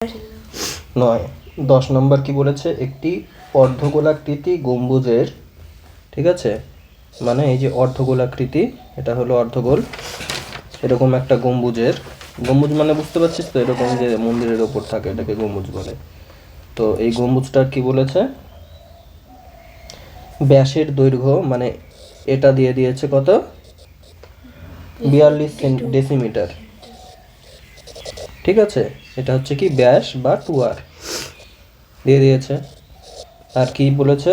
নয়। 10 নম্বর কি বলেছে, একটি অর্ধগোলাকৃতি গম্বুজের, ঠিক আছে, মানে এই যে অর্ধগোলাকৃতি, এটা হলো অর্ধগোল, এরকম একটা গম্বুজের, গম্বুজ মানে বুঝতে পারছিস তো, এরকম যে মন্দিরের ওপর থাকে এটাকে গম্বুজ বলে। তো এই গম্বুজটার কি বলেছে, ব্যাসের দৈর্ঘ্য মানে এটা দিয়ে দিয়েছে কত, 42 ডেসিমিটার, ঠিক আছে, এটা হচ্ছে কি ব্যাস বা 2r দিয়ে দিয়েছে। আর কি বলেছে,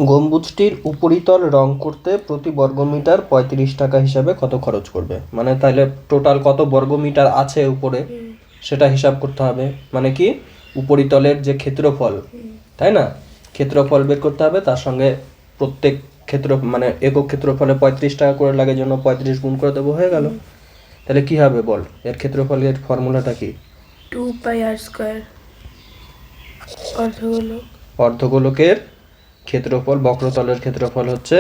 গম্বুজটির উপরিতল রং করতে প্রতি বর্গমিটার 35 টাকা হিসাবে কত খরচ করবে, মানে তাহলে টোটাল কত বর্গমিটার আছে উপরে সেটা হিসাব করতে হবে, মানে কি উপরিতলের যে ক্ষেত্রফল, তাই না, ক্ষেত্রফল বের করতে হবে, তার সঙ্গে প্রত্যেক ক্ষেত্র মানে একক ক্ষেত্রফলে 35 টাকা করে লাগে, জন্য 35 গুণ করে দেবো, হয়ে গেল। তাহলে কি হবে বল, এর ক্ষেত্রফলের ফর্মুলাটা কি, 2πr²। অর্ধগোলকের ক্ষেত্রফল, বক্রতলের ক্ষেত্রফল হচ্ছে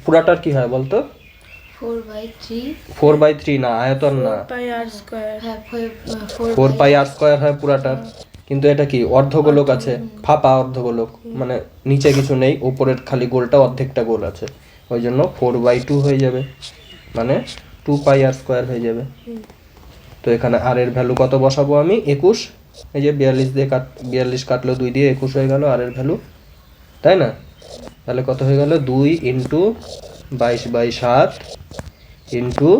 পুরাটার কি হয় বলতো, 4/3 না, আয়তন না, 4πr² হয় পুরাটার, কিন্তু এটা কি অর্ধগোলক আছে, ফাঁপা অর্ধগোলক, মানে নিচে কিছু নেই, উপরের খালি গোলটা অর্ধেকটা গোল আছে, ওই জন্য 4/2 হয়ে যাবে, মানে 2πr² হয়ে যাবে। তো এখানে আর এর ভ্যালু কত বসাবো আমি, 21, এই যে 42 দিয়ে 42 কাটলো 2 দিয়ে 21 হয়ে গেল আর এর ভ্যালু, তাই না, তাহলে কত হয়ে গেল, 2 ইন্টু 22/7 ইন্টু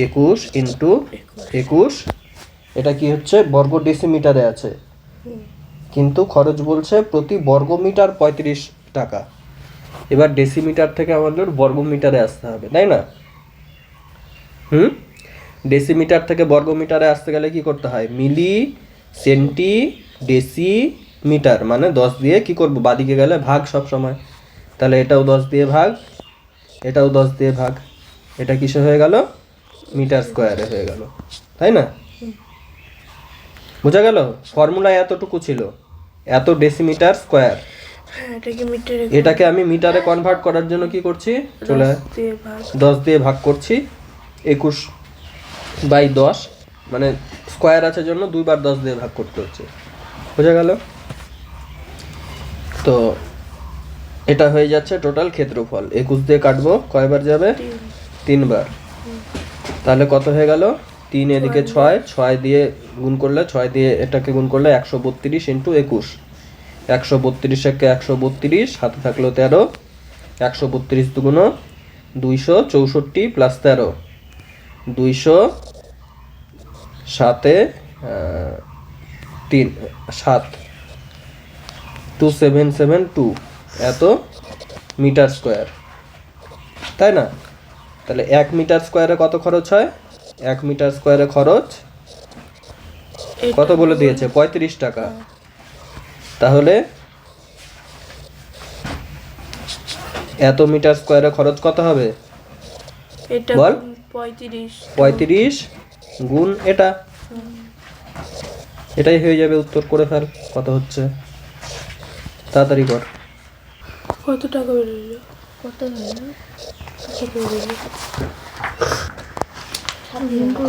21 ইন্টু 21, এটা কি হচ্ছে বর্গ ডেসিমিটারে আছে, কিন্তু খরচ বলছে প্রতি বর্গমিটার 35 টাকা। এবার ডেসিমিটার থেকে আমাদের বর্গমিটারে আসতে হবে, তাই না, ডেসিমিটার থেকে বর্গমিটারে আসতে গেলে কি করতে হয়, মিলি সেন্টি ডেসি মিটার, মানে 10 দিয়ে কি করব, বাদিকে গেলে ভাগ সব সময়, তাহলে এটাও 10 দিয়ে ভাগ, এটাও 10 দিয়ে ভাগ, এটা কিসে হয়ে গেল, মিটার স্কয়ারে হয়ে গেল, তাই না, বোঝা গেল, ফর্মুলা এতটুকু ছিল, এত ডেসিমিটার স্কয়ার, এটাকে আমি মিটারে কনভার্ট করার জন্য কি করছি, চলে 10 দিয়ে ভাগ করছি, 21/10, মানে স্কয়ার আছে জন্য 2 বার 10 দিয়ে ভাগ করতে হচ্ছে, বোঝা গেল। তো এটা হয়ে যাচ্ছে টোটাল ক্ষেত্রফল, 21 দিয়ে কাটবো, কয়বার যাবে, 3 বার, তাহলে কত হয়ে গেল, 3 এদিকে 6, 6 দিয়ে গুণ করলে, 6 দিয়ে এটাকে গুণ করলে 132 ইন্টু 21, 132 একে 132, হাতে থাকলো 13, 132 দুগুণ 264 প্লাস 13, 200, 7 2772 এত মিটার স্কয়ার, তাই না, তাহলে 1 মিটার স্কয়ারে কত খরচ হয়, 1 মিটার স্কয়ারে খরচ কত বলে দিয়েছে, 35 টাকা, তাহলে এত মিটার স্কয়ারে খরচ কত হবে, বল, 35 গুণ এটা, এটাই হয়ে যাবে উত্তর, করে ফেল কত হচ্ছে, তাড়াতাড়ি কর, কত টাকা বেরোলো,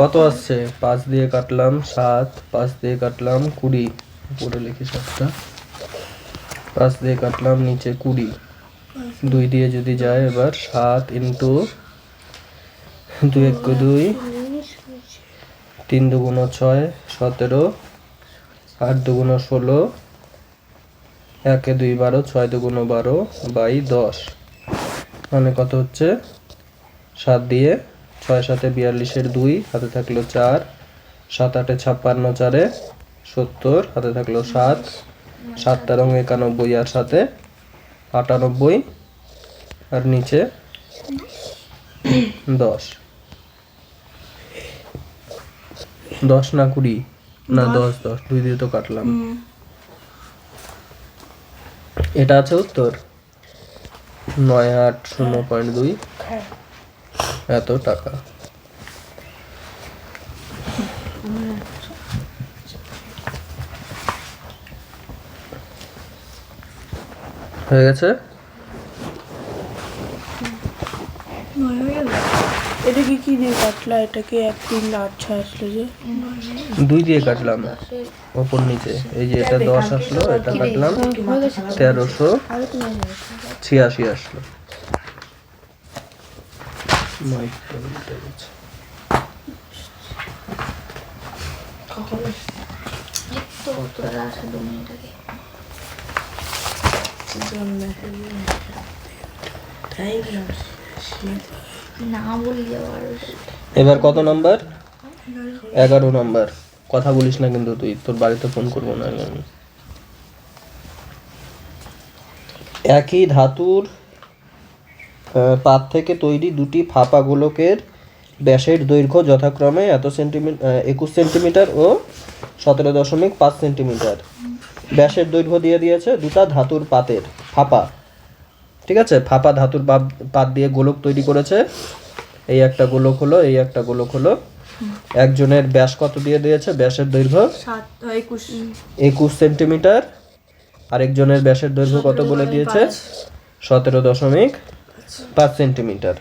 কত আসছে, 5 দিয়ে কাটলাম 7, 5 দিয়ে কাটলাম 20, উপরে লিখি 7টা, 5 দিয়ে কাটলাম নিচে 20, 2 দিয়ে যদি যায় এবার 7 ইন্টু 2 1 2, 3 দুগুণ 6, 17, 8 দুগুণ 16, 1 2 12, 6 দুগুণ 12 বাই 10, মানে কত হচ্ছে, 7 দিয়ে 6 7 42 2, হাতে থাকলো 4, 7 8 56, 4 70, হাতে থাকলো 7, 7 13 91 আর 7 98, আর নিচে 10, 10 না 20 না 10 10, 2 দিয়ে তো কাটলাম, এটা আছে উত্তর 980.2 এত টাকা। হয়ে গেছে, এটা কি দিয়ে কাটলা? এটাকে 1 3 8 6 আসলো যে 2 দিয়ে কাটলাম ওপর নিচে। এই যে এটা 10 আসলো, এটা কাটলাম 1386 আসলো। এবার কত নাম্বার? 11 নাম্বার। কথা বলিস না কিন্তু তুই, তোর বাড়িতে ফোন করবো না আমি। একই ধাতুর পাত থেকে তৈরি দুটি ফাঁপা গোলকের ব্যাসের দৈর্ঘ্য যথাক্রমে 21 সেন্টিমিটার ও 17.5 সেন্টিমিটার। ব্যাসের দৈর্ঘ্য দিয়ে দিয়েছে দুটা ধাতুর পাতের ফাঁপা, ঠিক আছে? ফাঁপা ধাতুর পাত দিয়ে গোলক তৈরি করেছে। এই একটা গোলক হলো, এই একটা গোলক হলো। একজনের ব্যাস কত দিয়ে দিয়েছে? ব্যাসের দৈর্ঘ্য 21 সেন্টিমিটার। আরেকজনের ব্যাসের দৈর্ঘ্য কত বলে দিয়েছে? 17.5 সেন্টিমিটার।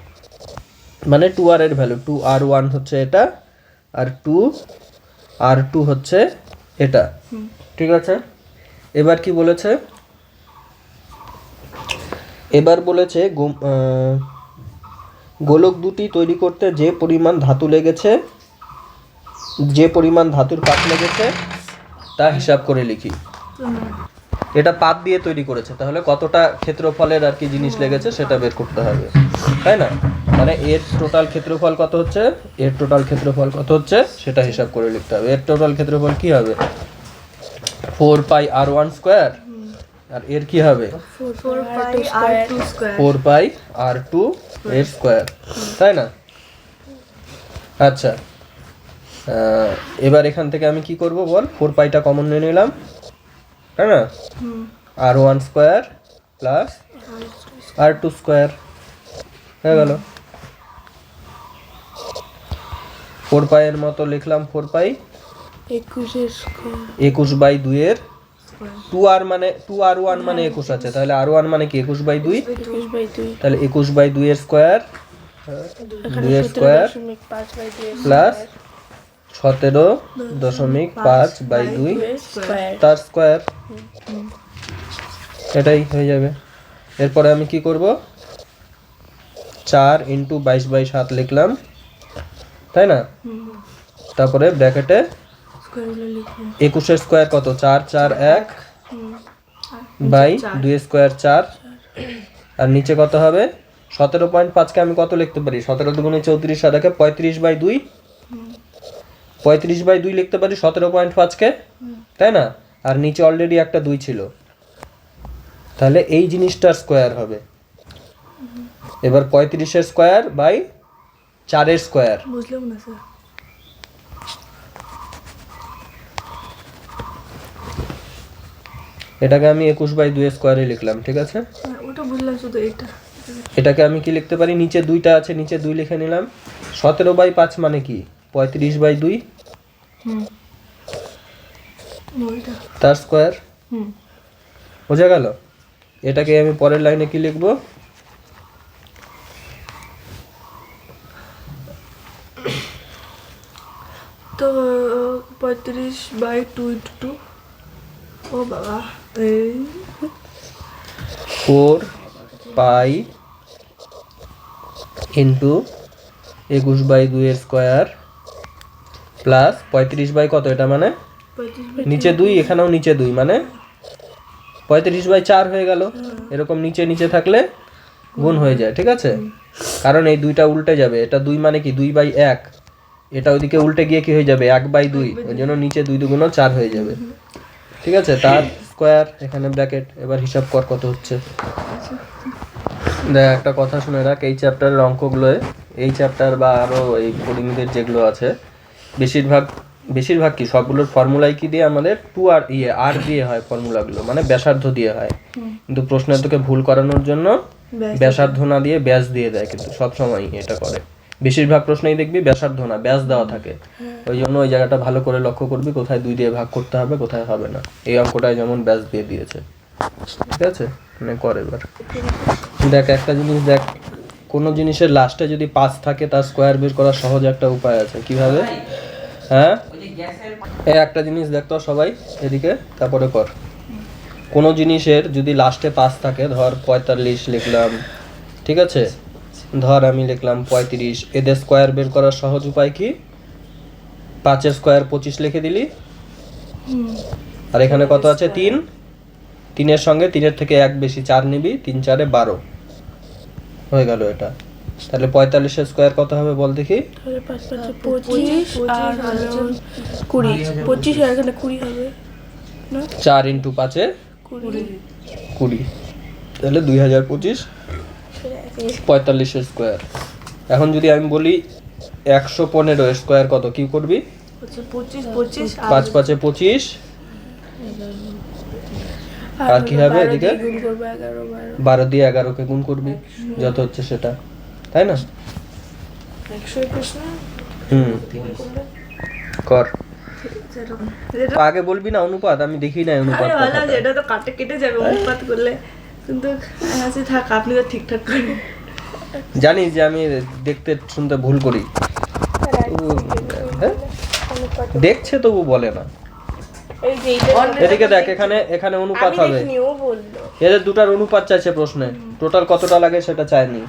মানে 2r এর ভ্যালু 2r1 হচ্ছে এটা, আর 2r2 হচ্ছে এটা, ঠিক আছে? এবার কি বলেছে? এবার বলেছে গোলক দুটি তৈরি করতে যে পরিমাণ ধাতু লেগেছে, যে পরিমাণ ধাতুর পাত লেগেছে তা হিসাব করে লিখি। এটা পাত দিয়ে তৈরি করেছে, তাহলে কতটা ক্ষেত্রফলের আর কি জিনিস লেগেছে সেটা বের করতে হবে, তাই না? মানে এর টোটাল ক্ষেত্রফল কত হচ্ছে, এর টোটাল ক্ষেত্রফল কত হচ্ছে সেটা হিসাব করে লিখতে হবে। এর টোটাল ক্ষেত্রফল কি হবে? 4 পাই r1 স্কয়ার, আর এর কি হবে? 4 পাই r2 এর স্কয়ার, তাই না? আচ্ছা, এবার এখান থেকে আমি কি করব বল? 4 পাইটা কমন নিয়ে নিলাম, তাই না? r1 square plus r2 square হয়ে গেল। 4 পাই এর মতো লিখলাম 4 পাই 21/2 এর 2r মানে 2r1 মানে 21 আছে, তাহলে r1 মানে কি 21/2, তাহলে 21/2 এর স্কয়ার, 2 এর স্কয়ার প্লাস 17.5/2 তার স্কয়ার, এটাই হয়ে যাবে। এরপরে আমি কি করব? 4 × 22/7 লিখলাম, তাই না? তারপরে ব্র্যাকেটে 21 এর স্কয়ার কত? 4 4 1 বাই 2 এর স্কয়ার 4, আর নিচে কত হবে? 17.5 কে আমি কত লিখতে পারি? 17 দুগুণে 34, আর একে 35/2, 35/2 লিখতে পারি 17.5 কে, তাই না? আর নিচে অলরেডি একটা 2 ছিল, তাহলে এই জিনিসটার স্কয়ার হবে। এবার 35 এর স্কয়ার বাই 4 এর স্কয়ার, বুঝলাম না স্যার। এটাকে আমি 21/2 এর স্কয়ারে লিখলাম, ঠিক আছে? ওটা বুঝলাম, শুধু এটা। এটাকে আমি কি লিখতে পারি? নিচে 2টা আছে, নিচে 2 লিখে নিলাম। 17/5 মানে কি? 35/2 তার স্কয়ার, বোঝা গেল? এটাকে আমি পরের লাইনে কি লিখব? তো 35/2 × 2, ও বাবা, এই 4 পাই ইন্টু 21/2 এর স্কয়ার প্লাস 35 কত? এটা মানে 35/2 নিচে 2, এখানেও নিচে 2, মানে 35/4 হয়ে গেল। এরকম নিচে নিচে থাকলে গুণ হয়ে যায়, ঠিক আছে? কারণ এই 2টা উল্টে যাবে, এটা 2 মানে কি 2/1, এটা ওইদিকে উল্টে গিয়ে কি হয়ে যাবে? 1/2, ওই জন্য নিচে 2 2 4 হয়ে যাবে, ঠিক আছে? তার স্কয়ার, এখানে ব্র্যাকেট। এবার হিসাব কর কত হচ্ছে। দেখ, একটা কথা শুনে রাখ, এই চ্যাপ্টারের অঙ্কগুলোয়, এই চ্যাপ্টার বা আরও এই কোডিংদের যেগুলো আছে, বেশিরভাগ কি সবগুলোর ফর্মুলাই কি দিয়ে? আমাদের 2r আর দিয়ে হয় ফর্মুলাগুলো, মানে ব্যাসার্ধ দিয়ে হয়। কিন্তু প্রশ্নের তোকে ভুল করানোর জন্য ব্যাসার্ধ না দিয়ে ব্যাস দিয়ে দেয়, কিন্তু সব সময় এটা করে। বেশিরভাগ প্রশ্নেই দেখবি ব্যাসার্ধ না ব্যাস দেওয়া থাকে, ওই জন্য ওই জায়গাটা ভালো করে লক্ষ্য করবি, কোথায় 2 দিয়ে ভাগ করতে হবে, কোথায় হবে না। এই অঙ্কটায় যেমন ব্যাস দিয়ে দিয়েছে, ঠিক আছে? মানে কর। এবার দেখ একটা জিনিস, দেখ কোনো জিনিসের লাস্টে যদি 5 থাকে তার স্কোয়ার বের করার সহজ একটা উপায় আছে। কিভাবে? হ্যাঁ, এই একটা জিনিস দেখতো সবাই এদিকে, তারপরে কর। কোনো জিনিসের যদি লাস্টে 5 থাকে, ধর 45 লিখলাম, ঠিক আছে, ধর আমি লিখলাম 35, এদের স্কোয়ার বের করার সহজ উপায় কি? 5 এর স্কোয়ার 25 লিখে দিলি, আর এখানে কত আছে? 3, 3 এর সঙ্গে 3 এর থেকে 1 বেশি 4 নিবি, 3 4 এ 12 হয়ে গেল এটা। তাহলে 45 এর স্কোয়ার কত হবে বল দেখি? তাহলে 5 5 25 আর হলো 20, 25 আর এখানে 20 হবে না? 4 × 5 এ 20, তাহলে 2025 45 এর স্কোয়ার। এখন যদি আমি বলি 115 এর স্কোয়ার কত, কি করবি? 25 5 5 এ 25, আর কি হবে এদিকে? গুণ করব 11 12 দিয়ে 11 কে গুণ করবি, যত হচ্ছে সেটা, তাই না? 121 না? কর। আগে বলবি না অনুপাত, আমি দেখি না অনুপাত। আরে ভালো, যেটা তো কাটে কেটে যাবে অনুপাত করলে, কিন্তু আছে থাক, আপনি তো ঠিকঠাক করেন। জানিস যে আমি দেখতে শুনতে ভুল করি, হ্যাঁ? দেখছে তবু বলে না। এই যে এইটা এদিকে দেখ, এখানে অনুপাত আমি হবে, দেখিনি, ও বললো। এদের দুটার অনুপাত চাইছে প্রশ্নে, টোটাল কতটা লাগে সেটা চায়নি।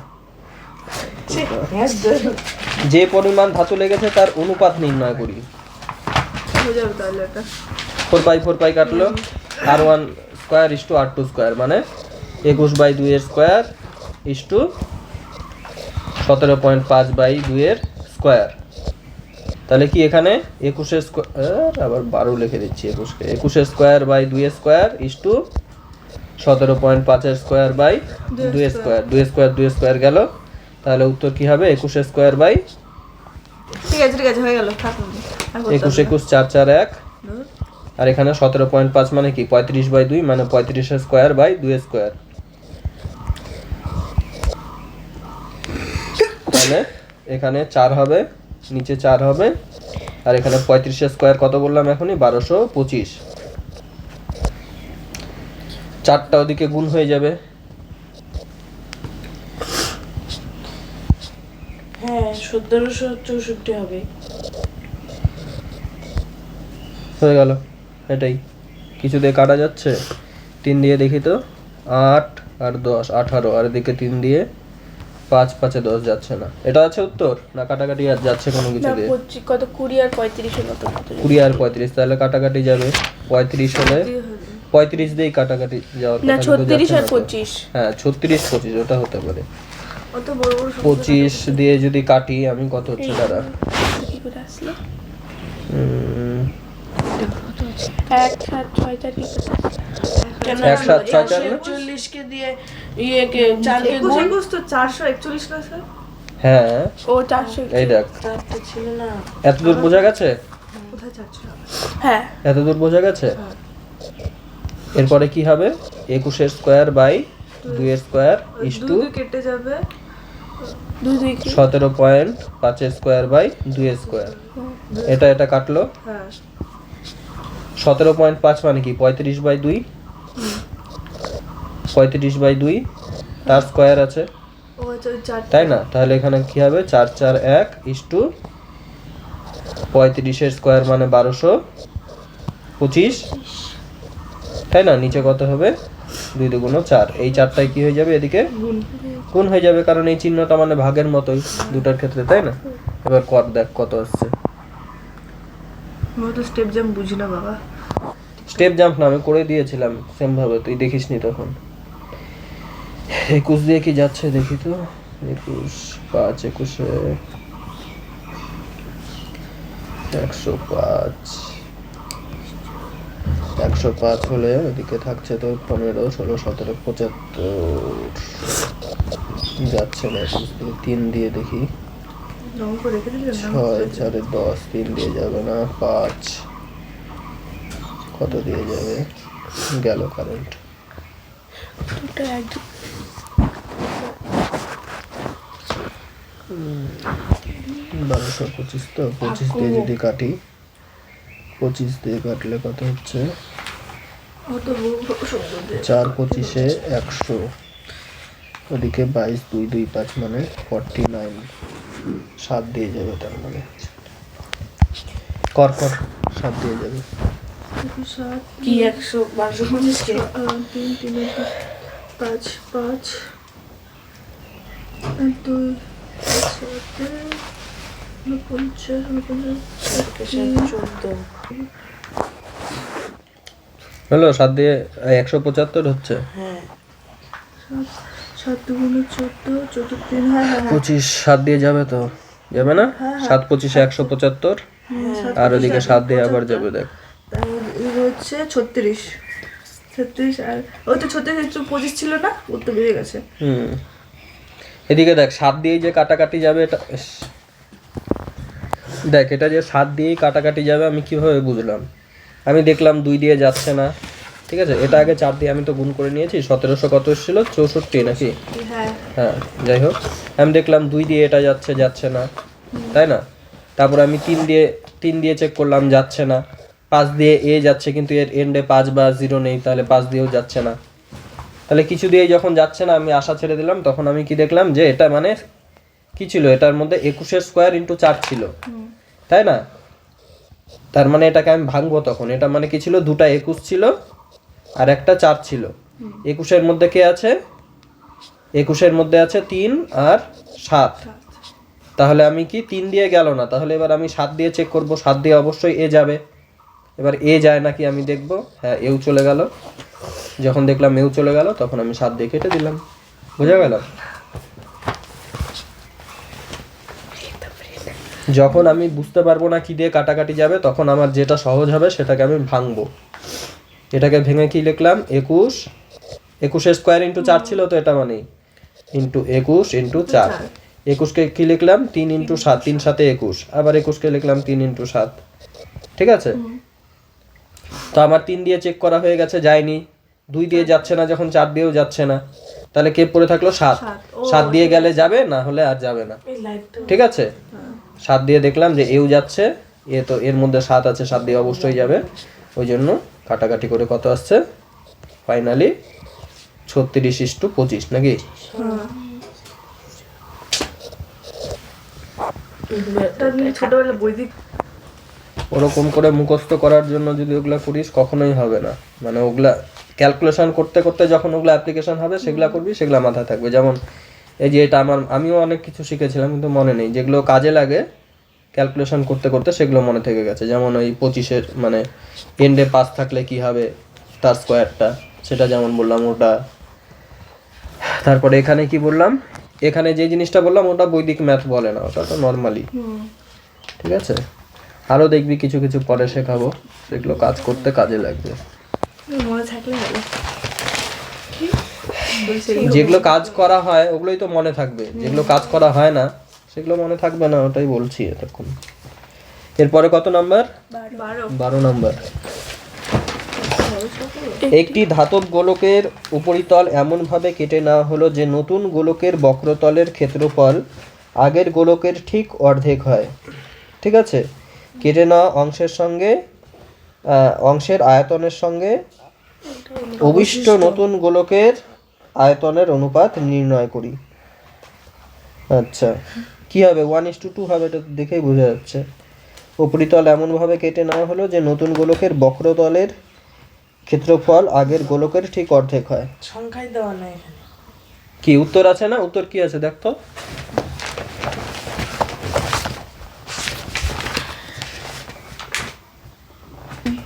যে পরিমাণ ধাতু লেগেছে তার অনুপাত নির্ণয় করি। হয়ে যাবে তাহলে এটা। 4 পাই কাটলো, r1 square is to r2 square, মানে 21/2 এর স্কোয়ার ইস টু 17.5/2 এর স্কোয়ার। তাহলে কি এখানে 21 এর স্কোয়ার, আবার 12 লিখে দিচ্ছি, 21 এর স্কোয়ার বাই 2 এর স্কোয়ার ইস টু 17.5 এর স্কোয়ার বাই 2 এর স্কোয়ার। 2 এর স্কোয়ার গেল, তাহলে উত্তর কি হবে? 21 এর স্কোয়ার বাই, ঠিক আছে হয়ে গেল, থাকুন। 21 21 4 4 1, আর এখানে 17.5 মানে কি? 35/2, মানে 35 এর স্কোয়ার বাই 2 এর স্কোয়ার। তাহলে এখানে 4 হবে, নিচে 4 হবে, আর এখানে 35 এর স্কোয়ার কত বললাম এখনই? 1225। 4টা ওদিকে গুণ হয়ে যাবে। হ্যাঁ, 1764 হবে। হয়ে গেল, এটাই। কিছু দিয়ে কাটা যাচ্ছে? 3 দিয়ে দেখি তো, 8 আর 10 18, আর এদিকে 3 দিয়ে 5 5 এ 10 যাচ্ছে না। এটা আছে উত্তর, না কাটাকাটি আর যাচ্ছে কোনো কিছু দিয়ে? কত 20 আর 35 এর মতো। 20 আর 35, তাহলে কাটাকাটি যাবে। 35 হলে 35 দিয়েই কাটাকাটি যাওয়ার না, কথা, 36 আর 25। হ্যাঁ 36 25 ওটা হতে পারে। অত বড় বড় 25 দিয়ে যদি কাটি আমি, কত হচ্ছে দাঁড়া? কি করে আসলো? 1 7 6 4 না? 40 কে দিয়ে ইয়েকে 4 কে গুণ 21 তো 441 না স্যার? হ্যাঁ, ও 400 এই দেখ, চারটা ছিল না। এতদূর বোঝা গেছে? কোথায় 400? হ্যাঁ, এতদূর বোঝা গেছে? এরপরে কি হবে? 21 এর স্কোয়ার বাই 2 এর স্কোয়ার ইস টু কেটে যাবে 2 17.5 এর স্কোয়ার বাই 2 এর স্কোয়ার। এটা কাটলো। হ্যাঁ, 17.5 মানে কি? 35/2, 35/2 তার স্কোয়ার আছে, ও আচ্ছা, ওই 4 তাই না? তাহলে এখানে কি হবে? 4 4 1 ইস টু 35 এর স্কোয়ার মানে 1225, তাই না? নিচে কত হবে? 2 2 4, এই 4টাই কি হয়ে যাবে? এদিকে গুণ হয়ে যাবে, কারণ এই চিহ্নটা মানে ভাগের মতোই দুটার ক্ষেত্রে, তাই না? এবার কর, দেখ কত আসছে। আমি তো স্টেপ জাম্প বুঝি না বাবা। স্টেপ জাম্প না, আমি করে দিয়েছিলাম সেম ভাবে, তুই দেখিসনি তখন। 21 দিয়ে কি যাচ্ছে দেখি তো। 21 5 21 105 হলে ওদিকে থাকছে তো 15 16 17 75 যাচ্ছে না। 3 দিয়ে দেখি, অঙ্ক রেখে দিলেন না? 6 4 10, 3 দিয়ে যাবে না, 5 কত দিয়ে যাবে? গেল কারেন্ট। 1225, তো 25 দিয়ে যদি কাটি, 25 দিয়ে কাটলে কত হচ্ছে? অত বড় শব্দ দিয়ে 4 25 100, ওদিকে 22 2 2 5 মানে 49, 7 দিয়ে যাবে তার মানে কর 7 দিয়ে যাবে। 7 কি 100 কে 3 3 5 5 2 50 14 হলো 7 দিয়ে 175 হচ্ছে। হ্যাঁ 7 দুগুণে 14 14 3 হ্যাঁ হ্যাঁ 25 7 দিয়ে যাবে তো, যাবে না? 7 25 175 আর ওদিকে 7 দিয়ে আবার যাবে দেখ। হচ্ছে 36 36 আর ওই তো 36 একটু 25 ছিল না, ও তো বেড়ে গেছে। এদিকে দেখ 7 দিয়ে যে কাটাকাটি যাবে, এটা দেখ এটা যে 7 দিয়েই কাটাকাটি যাবে আমি কিভাবে বুঝলাম? আমি দেখলাম 2 দিয়ে যাচ্ছে না, ঠিক আছে, এটা আগে 4 দিয়ে আমি তো গুণ করে নিয়েছি। 1700 কত এসেছিল? 64 নাকি? হ্যাঁ হ্যাঁ যাই হোক, আমি দেখলাম 2 দিয়ে এটা যাচ্ছে না, তাই না? তারপর আমি 3 দিয়ে চেক করলাম, যাচ্ছে না। 5 দিয়ে এ যাচ্ছে কিন্তু এর এন্ডে 5 বা 0 নেই, তাহলে 5 দিয়েও যাচ্ছে না। তাহলে কিছু দিয়ে যখন যাচ্ছে না আমি আশা ছেড়ে দিলাম। তখন আমি কি দেখলাম যে এটা মানে কি ছিল, এটার মধ্যে 21 স্কোয়ার ইন্টু 4 ছিল, তাই না? তার মানে এটাকে আমি ভাঙবো তখন। এটা মানে কি ছিল, দুটা 21 ছিল আর একটা 4 ছিল। 21 মধ্যে কে আছে? 21 মধ্যে আছে 3 আর 7। তাহলে আমি কি 3 দিয়ে গেল না, তাহলে এবার আমি 7 দিয়ে চেক করব। 7 দিয়ে অবশ্যই এ যাবে। এবার এ যায় নাকি আমি দেখব। হ্যাঁ এও চলে গেল। যখন দেখলাম এও চলে গেল তখন আমি 7 দিয়ে কেটে দিলাম। বোঝা গেল? যখন আমি বুঝতে পারবো না কি দিয়ে কাটাকাটি যাবে তখন আমার যেটা সহজ হবে সেটাকে আমি ভাঙবো। এটাকে ভেঙে কি লিখলাম? 21 স্কোয়ার ইন্টু 4 ছিল তো, এটা মানে ইন্টু 21 ইন্টু 4। 21কে কি লিখলাম? 3 ইন্টু 7, 3 7 21। আবার 21কে লিখলাম 3 ইন্টু 7। ঠিক আছে, তো আমার 3 দিয়ে চেক করা হয়ে গেছে, যায়নি। 2 দিয়ে যাচ্ছে না, যখন 4 দিয়েও যাচ্ছে না, তাহলে কে পড়ে থাকলো? 7। 7 দিয়ে গেলে যাবে, না হলে আর যাবে না। এই লাইটটা ঠিক আছে, 7 দিয়ে দেখলাম যে এও যাচ্ছে, এ তো এর মধ্যে 7 আছে, 7 দিয়ে অবশ্যই যাবে। ওই জন্য কাটাকাটি করে কত আসছে ফাইনালি? 36:25 নাকি? ছোটবেলা বই দিক ওরকম করে মুখস্থ করার জন্য যদি ওগুলা করিস কখনোই হবে না। মানে ওগুলা ক্যালকুলেশন করতে করতে যখন ওগুলা অ্যাপ্লিকেশন হবে সেগুলা করবি, সেগুলা মাথায় থাকবে। যেমন এই যে এটা আমিও অনেক কিছু শিখেছিলাম কিন্তু মনে নেই, যেগুলো কাজে লাগে ক্যালকুলেশন করতে করতে সেগুলো মনে থেকে গেছে। যেমন ওই 25 মানে এন্ডে 5 থাকলে কি হবে তার স্কোয়ারটা, সেটা যেমন বললাম ওটা। তারপরে এখানে কি বললাম, এখানে যে জিনিসটা বললাম ওটা বৈদিক ম্যাথ বলে না, ওটা তো নর্মালি। ঠিক আছে, আরও দেখবি কিছু কিছু পরে শেখাবো, সেগুলো কাজ করতে কাজে লাগবে। মনে থাকলে ভালো। যেগুলো কাজ করা হয় ওগুলোই তো মনে থাকবে, যেগুলো কাজ করা হয় না সেগুলো মনে থাকবে না, ওটাই বলছি এতক্ষণ। এরপরে কত নাম্বার? 12 নাম্বার। একটি ধাতব গোলকের উপরিতল এমনভাবে কেটে নেওয়া হলো যে নতুন গোলকের বক্রতলের ক্ষেত্রফল আগের গোলকের ঠিক অর্ধেক হয়। ঠিক আছে, কেটে নেওয়া অংশের আয়তনের সঙ্গে অভিষ্ট নতুন গোলকের আয়তনের অনুপাত নির্ণয় করি। আচ্ছা, কি হবে? 1:2 হবে, এটা দেখেই বোঝা যাচ্ছে। উপরিতল এমনভাবে কেটে নেওয়া হলো যে নতুন গোলকের বক্রতলের ক্ষেত্রফল আগের গোলকের ঠিক অর্ধেক হয়। সংখ্যায় দেওয়া নাই এখানে। কি উত্তর আছে না? উত্তর কি আছে দেখ তো।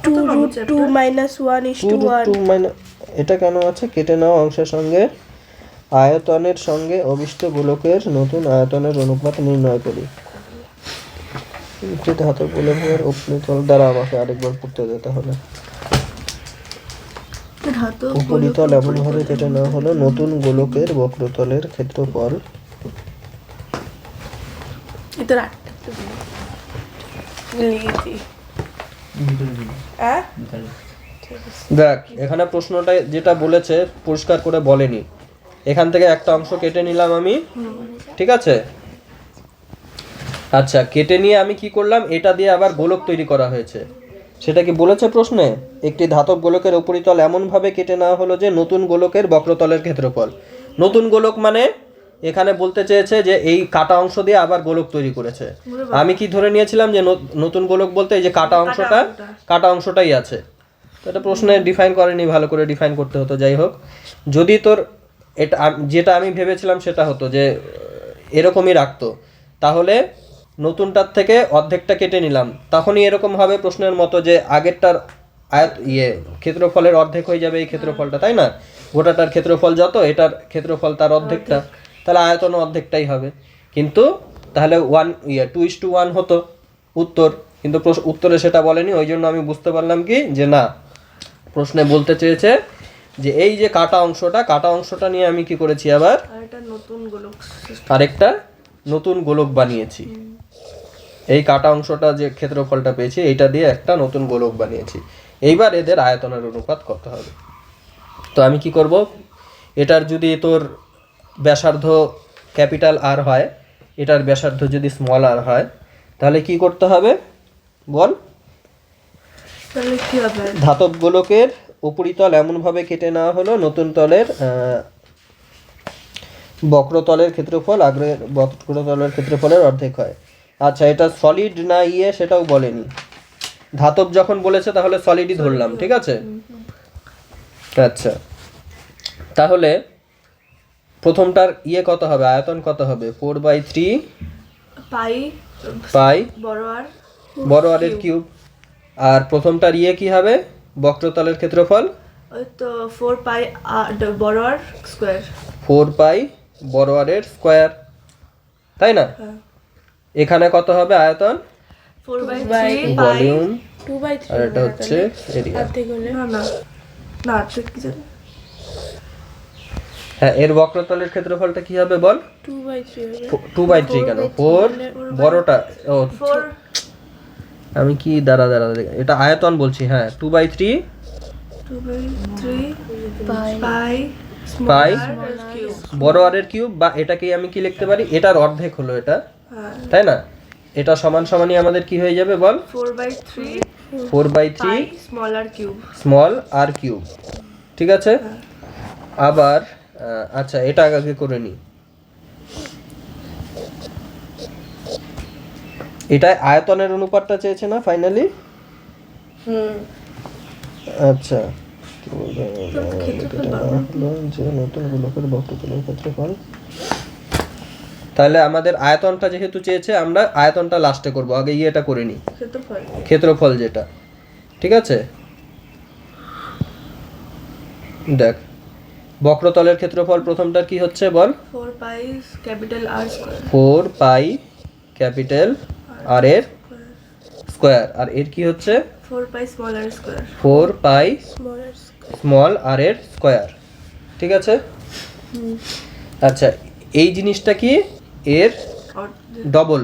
2√2 - 1:1 এটা কেন আছে? কেটে নেওয়া অংশের সঙ্গে আয়তনের সঙ্গে অভিষ্ট গোলকের নতুন আয়তনের অনুপাত নির্ণয় করি। ধাতব গোলকের উপরিতল দ্বারা আমাকে আরেকবার পড়তে যেতে হবে। উপরিতল এমনভাবে কেটে নেওয়া হলো নতুন গোলকের বক্রতলের ক্ষেত্রফল এটা রাখতে লিখি। দেখ এখানে প্রশ্নটা যেটা বলেছে পরিষ্কার করে বলেনি। এখান থেকে একটা অংশ কেটে নিলাম আমি, ঠিক আছে? আচ্ছা, কেটে নিয়ে আমি কি করলাম, এটা দিয়ে আবার গোলক তৈরি করা হয়েছে, সেটা কি বলেছে প্রশ্নে? একটি ধাতব গোলকের উপরিতল এমনভাবে কেটে নেওয়া হলো যে নতুন গোলকের বক্রতলের ক্ষেত্রফল। নতুন গোলক মানে এখানে বলতে চেয়েছে যে এই কাটা অংশ দিয়ে আবার গোলক তৈরি করেছে। আমি কি ধরে নিয়েছিলাম যে নতুন গোলক বলতে এই যে কাটা অংশটাই আছে। তো এটা প্রশ্নে ডিফাইন করেনি, ভালো করে ডিফাইন করতে হতো। যাই হোক, যদি তোর এটা যেটা আমি ভেবেছিলাম সেটা হতো যে এরকমই রাখতো, তাহলে নতুনটার থেকে অর্ধেকটা কেটে নিলাম, তখনই এরকম হবে প্রশ্নের মতো যে আগেরটার ক্ষেত্রফলের অর্ধেক হয়ে যাবে এই ক্ষেত্রফলটা, তাই না? গোটাটার ক্ষেত্রফল যত, এটার ক্ষেত্রফল তার অর্ধেকটা, তাহলে আয়তন অর্ধেকটাই হবে। কিন্তু তাহলে 2:1 হতো উত্তর, কিন্তু উত্তরে সেটা বলেনি। ওই জন্য আমি বুঝতে পারলাম কি যে না, প্রশ্নে বলতে চেয়েছে যে এই যে কাটা অংশটা নিয়ে আমি কি করেছি, আবার আরেকটা নতুন গোলক বানিয়েছি। এই কাটা অংশটা যে ক্ষেত্রফলটা পেয়েছি এইটা দিয়ে একটা নতুন গোলক বানিয়েছি। এইবার এদের আয়তনের অনুপাত কত হবে? তো আমি কি করব, এটার যদি তোর ব্যাসার্ধ ক্যাপিটাল আর হয়, এটার ব্যাসার্ধ যদি স্মল আর হয়, তাহলে কি করতে হবে বল? তাহলে কি হবে? ধাতব গোলকের উপরিতল এমনভাবে কেটে নেওয়া হলো নতুন তলের বক্রতলের ক্ষেত্রফল আগের বক্রতলের ক্ষেত্রফলের অর্ধেক হয়। আচ্ছা, এটা সলিড না সেটাও বলেনি। ধাতব যখন বলেছে তাহলে সলিডই ধরলাম, ঠিক আছে? আচ্ছা, তাহলে প্রথমটার কত হবে, আয়তন কত হবে? 4/3 পাই বড় আর এর কিউব। আর প্রথমটার কি হবে, বক্রতলের ক্ষেত্রফল? ওই তো 4 পাই বড় আর স্কয়ার। 4 পাই বড় আর এর স্কয়ার, তাই না? এখানে কত হবে আয়তন? 4/3 ভলিউম 2/3 আর এটা হচ্ছে এরিয়া। না ঠিক কি জানি। হ্যাঁ, এর বক্রতলের ক্ষেত্রফলটা কি হবে বল? 2/3 হবে। 2/3 কেন? 4 বড়টা, ও 4 আমি কি দাঁড়া এটা আয়তন বলছি। হ্যাঁ, 2/3 পাই বড় আর এর কিউব, বা এটাকে আমি কি লিখতে পারি, এটার অর্ধেক হলো এটা, তাই না? এটা সমান সমানই আমাদের কি হয়ে যাবে বল? 4/3 স্মল আর কিউব, ঠিক আছে? আবার আচ্ছা, এটা আগে করে নি। এটা আয়তনের অনুপাতটা চেয়েছে না ফাইনালি? আচ্ছা, নতুন গোলকের বক্রতলের ক্ষেত্রফল। তাহলে আমাদের আয়তনটা যেহেতু চেয়েছে, আমরা আয়তনটা লাস্টে করব, আগে এটা করে নি, ক্ষেত্রফল যেটা, ঠিক আছে? দেখ, বক্রতলের ক্ষেত্রফল প্রথমটার কি হচ্ছে বল? 4 পাই ক্যাপিটাল আর স্কয়ার। 4 পাই ক্যাপিটাল আর এর স্কয়ার। আর এর কি হচ্ছে? 4 পাই স্মল আর স্কয়ার। 4 পাই স্মল আর এর স্কয়ার, ঠিক আছে? আচ্ছা, এই জিনিসটা কি এর ডবল,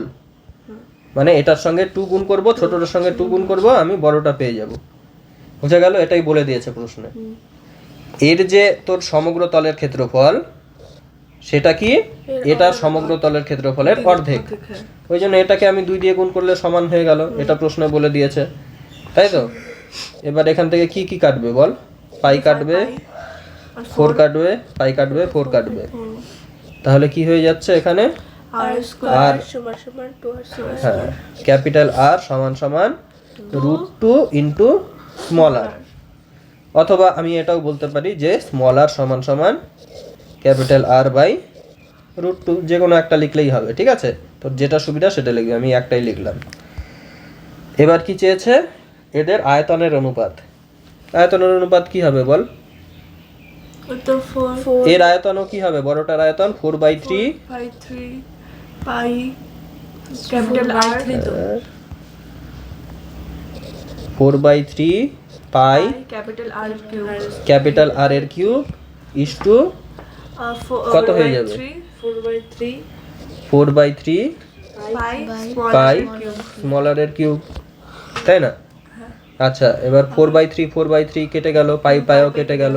মানে এটার সঙ্গে 2 গুণ করব, ছোটটার সঙ্গে 2 গুণ করব, আমি বড়টা পেয়ে যাব। বুঝা গেল? এটাই বলে দিয়েছে প্রশ্নে। এর যে তোর সমগ্র তলের ক্ষেত্রফল, সেটা কি এটার সমগ্র তলের ক্ষেত্রফলের অর্ধেক। ওই জন্য এটাকে আমি 2 দিয়ে গুণ করলে সমান হয়ে গেল, এটা প্রশ্নে বলে দিয়েছে, তাই তো? এবার এখান থেকে কি কি কাটবে বল? পাই কাটবে, 4 কাটবে, পাই কাটবে, 4 কাটবে, তাহলে কি হয়ে যাচ্ছে এখানে? আর সমান 2 আর স্কয়ার। হ্যাঁ, ক্যাপিটাল আর সমান সমান √2 ইন্টু স্মল আর। অথবা আমি এটাও বলতে পারি যে স্মল আর সমান সমান ক্যাপিটাল আর বাই √2, যে কোনো একটা লিখলেই হবে, ঠিক আছে? তো যেটা সুবিধা সেটা লিখবি, আমি একটাই লিখলাম। এবার কি চেয়েছে? এদের আয়তনের অনুপাত। আয়তনের অনুপাত কি হবে বল? তো 4 এর আয়তনও কি হবে? বড়টার আয়তন 4/3 পাই ক্যাপিটাল আর 4/3 পাই ক্যাপিটাল আর এর কিউব ইস টু কত হয়ে যাবে? 4/3 পাই স্মল আর এর কিউব, তাই না? আচ্ছা, এবার 4/3 কেটে গেল, পাইও কেটে গেল,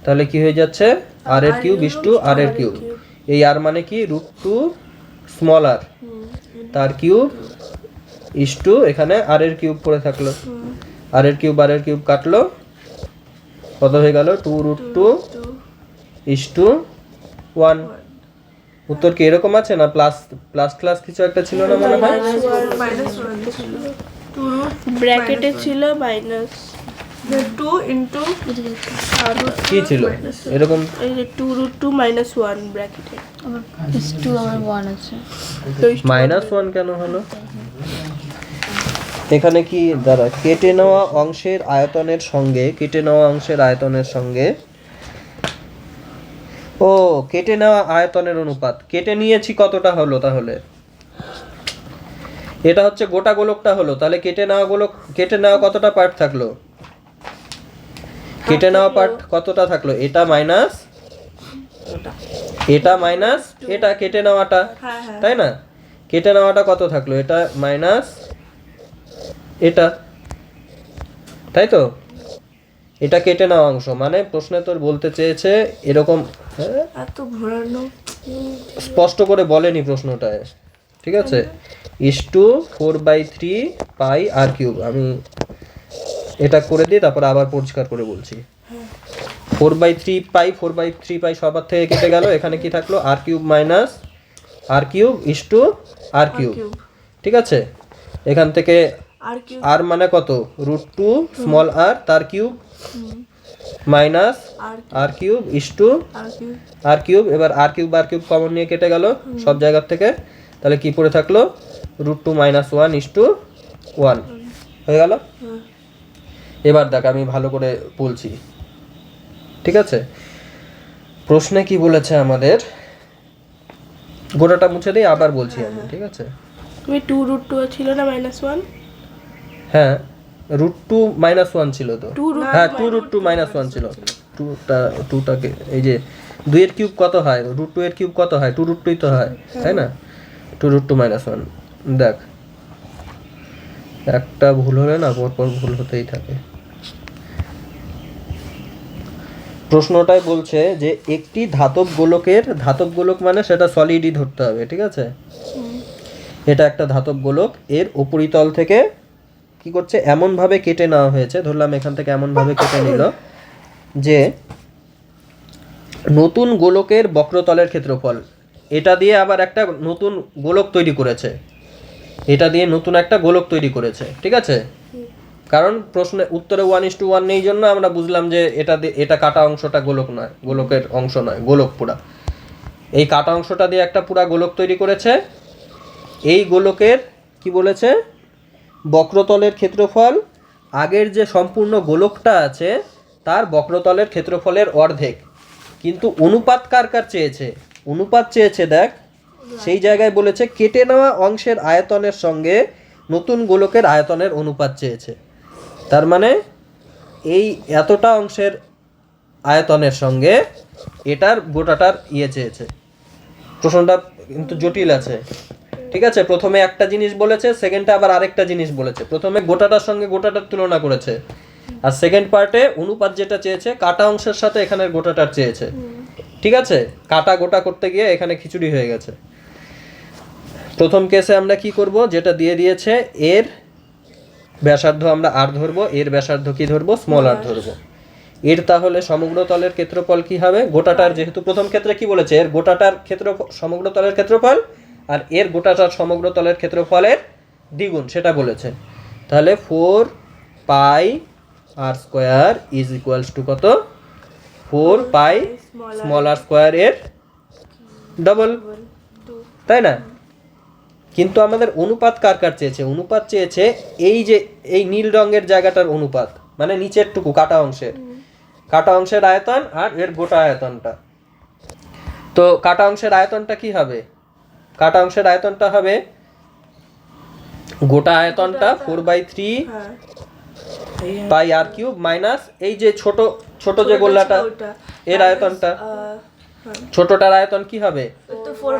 তাহলে কি হয়ে যাচ্ছে? আর এর কিউব ইস টু আর এর কিউব। এই আর মানে কি? √2 স্মল আর, তার কিউব ইস টু এখানে আর এর কিউব পড়ে থাকলো, আর এর কিউব কাটলো, কত হয়ে গেল? 2√2 ইস টু 1। উত্তর কি এরকম আছে না প্লাস প্লাস ক্লাস কিছু একটা ছিল না মনে হয়? -1 ছিল, ব্র্যাকেটে ছিল মাইনাস 2 ইনটু কি ছিল এরকম? এই যে 2√2 -1 ব্র্যাকেটে আমার টু আমার 1 আছে। -1 কেন হলো? এখানে কি দাঁড়া, কেটে নেওয়া অংশের আয়তনের সঙ্গে ও কেটে নেওয়া আয়তনের অনুপাত, কেটে নিয়েছি কতটা হলো তাহলে? এটা হচ্ছে গোটা গোলকটা হলো, তাহলে কেটে নেওয়া কতটা পার্ট থাকলো? কেটে নেওয়া পার্ট কতটা থাকলো? এটা মাইনাস এটা কেটে নেওয়াটা, তাই না? কেটে নেওয়াটা কত থাকলো? এটা মাইনাস এটা, তাই তো? এটা কেটে নেওয়া অংশ, মানে প্রশ্নে তোর বলতে চেয়েছে এরকম, এত ঘোরানো স্পষ্ট করে বলেনি প্রশ্নটায়, ঠিক আছে? Is to 4/3 pi R cube. আমি এটা করে দিই, তারপর আবার পরিষ্কার করে বলছি। 4/3 পাই সবার থেকে কেটে গেল, এখানে কি থাকলো? R cube minus R cube is two R cube, ঠিক আছে? এখান থেকে আর কিউব আর মানে কত? √2 স্মল আর তার cube minus R cube is two R cube. এবার আর কিউব কমন নিয়ে কেটে গেল সব জায়গা থেকে, তাহলে কি পড়ে থাকলো? √2 - 1 ইস টু 1 হয়ে গেল। এবার দেখ আমি ভালো করে বলছি, ঠিক আছে? প্রশ্নে কি বলেছে আমাদের, গোটাটা মুছে দিই আবার বলছি আমি, ঠিক আছে? তুমি 2√2 ছিল না -1? হ্যাঁ, √2 - 1 ছিল তো। 2√2 হ্যাঁ, 2√2 - 1 ছিল। 2টাকে এই যে 2 এর কিউব কত হয়? √2 এর কিউব কত হয়? 2√2 তো হয়, তাই না? 2√2 - 1। দেখ একটা ভুল হলে না পরপর ভুল হতেই থাকে। প্রশ্নটাই বলছে যে একটি ধাতব গোলক মানে সেটা সলিডই ধরতে হবে, ঠিক আছে? এটা একটা ধাতব গোলক, এর উপরিতল থেকে কি করছে? এমন ভাবে কেটে নেওয়া হয়েছে, ধরলাম এখান থেকে এমন ভাবে কেটে নিল যে নতুন গোলকের বক্রতলের ক্ষেত্রফল, এটা দিয়ে আবার একটা নতুন গোলক তৈরি করেছে, ঠিক আছে? কারণ প্রশ্নে উত্তরে 1:1 নেই জন্য আমরা বুঝলাম যে এটা কাটা অংশটা গোলক নয়, গোলকের অংশ নয়, গোলক পুরা। এই কাটা অংশটা দিয়ে একটা পুরা গোলক তৈরি করেছে। এই গোলকের কি বলেছে? বক্রতলের ক্ষেত্রফল আগের যে সম্পূর্ণ গোলকটা আছে তার বক্রতলের ক্ষেত্রফলের অর্ধেক। কিন্তু অনুপাত কার চেয়েছে? অনুপাত চেয়েছে দেখ, সেই জায়গায় বলেছে কেটে নেওয়া অংশের আয়তনের সঙ্গে নতুন গোলকের আয়তনের অনুপাত চেয়েছে। তার মানে এই এতটা অংশের আয়তনের সঙ্গে এটার গোটাটার চেয়েছে। প্রশ্নটা কিন্তু জটিল আছে, ঠিক আছে? প্রথমে একটা জিনিস বলেছে, সেকেন্ডে আবার আরেকটা জিনিস বলেছে। প্রথমে গোটাটার সঙ্গে গোটাটার তুলনা করেছে, আর সেকেন্ড পার্টে অনুপাত যেটা চেয়েছে কাটা অংশের সাথে এখানের গোটাটার চেয়েছে, ঠিক আছে? কাটা গোটা করতে গিয়ে এখানে খিচুড়ি হয়ে গেছে। প্রথম কেসে আমরা কি করব? যেটা দিয়ে দিয়েছে এর ব্যাসার্ধ আমরা আর ধরবো, এর ব্যাসার্ধ কি ধরবো? স্মল আর ধরবো। এর তাহলে সমগ্র তলের ক্ষেত্রফল কি হবে? গোটাটার, যেহেতু প্রথম ক্ষেত্রে কি বলেছে, এর গোটাটার ক্ষেত্রফল সমগ্র তলের ক্ষেত্রফল আর এর গোটাটার সমগ্র তলের ক্ষেত্রফলের দ্বিগুণ সেটা বলেছে। তাহলে 4 পাই আর স্কয়ার ইজ ইকুয়ালস টু কত? 4 পাই স্মল আর স্কয়ার এর ডবল, তাই না? কিন্তু আমাদের অনুপাত কার চেয়েছে? অনুপাত চেয়েছে এই যে এই নীল রঙের জায়গাটার অনুপাত, মানে নিচের টুকু কাটা অংশের আয়তন আর এর গোটা আয়তনটা। তো কাটা অংশের আয়তনটা কি হবে? কাটা অংশের আয়তনটা হবে গোটা আয়তনটা 4/3 পাই আর কিউব মাইনাস এই যে ছোট ছোট যে গোল্লাটা এর আয়তনটা, ছোটটার আয়তন কি হবে?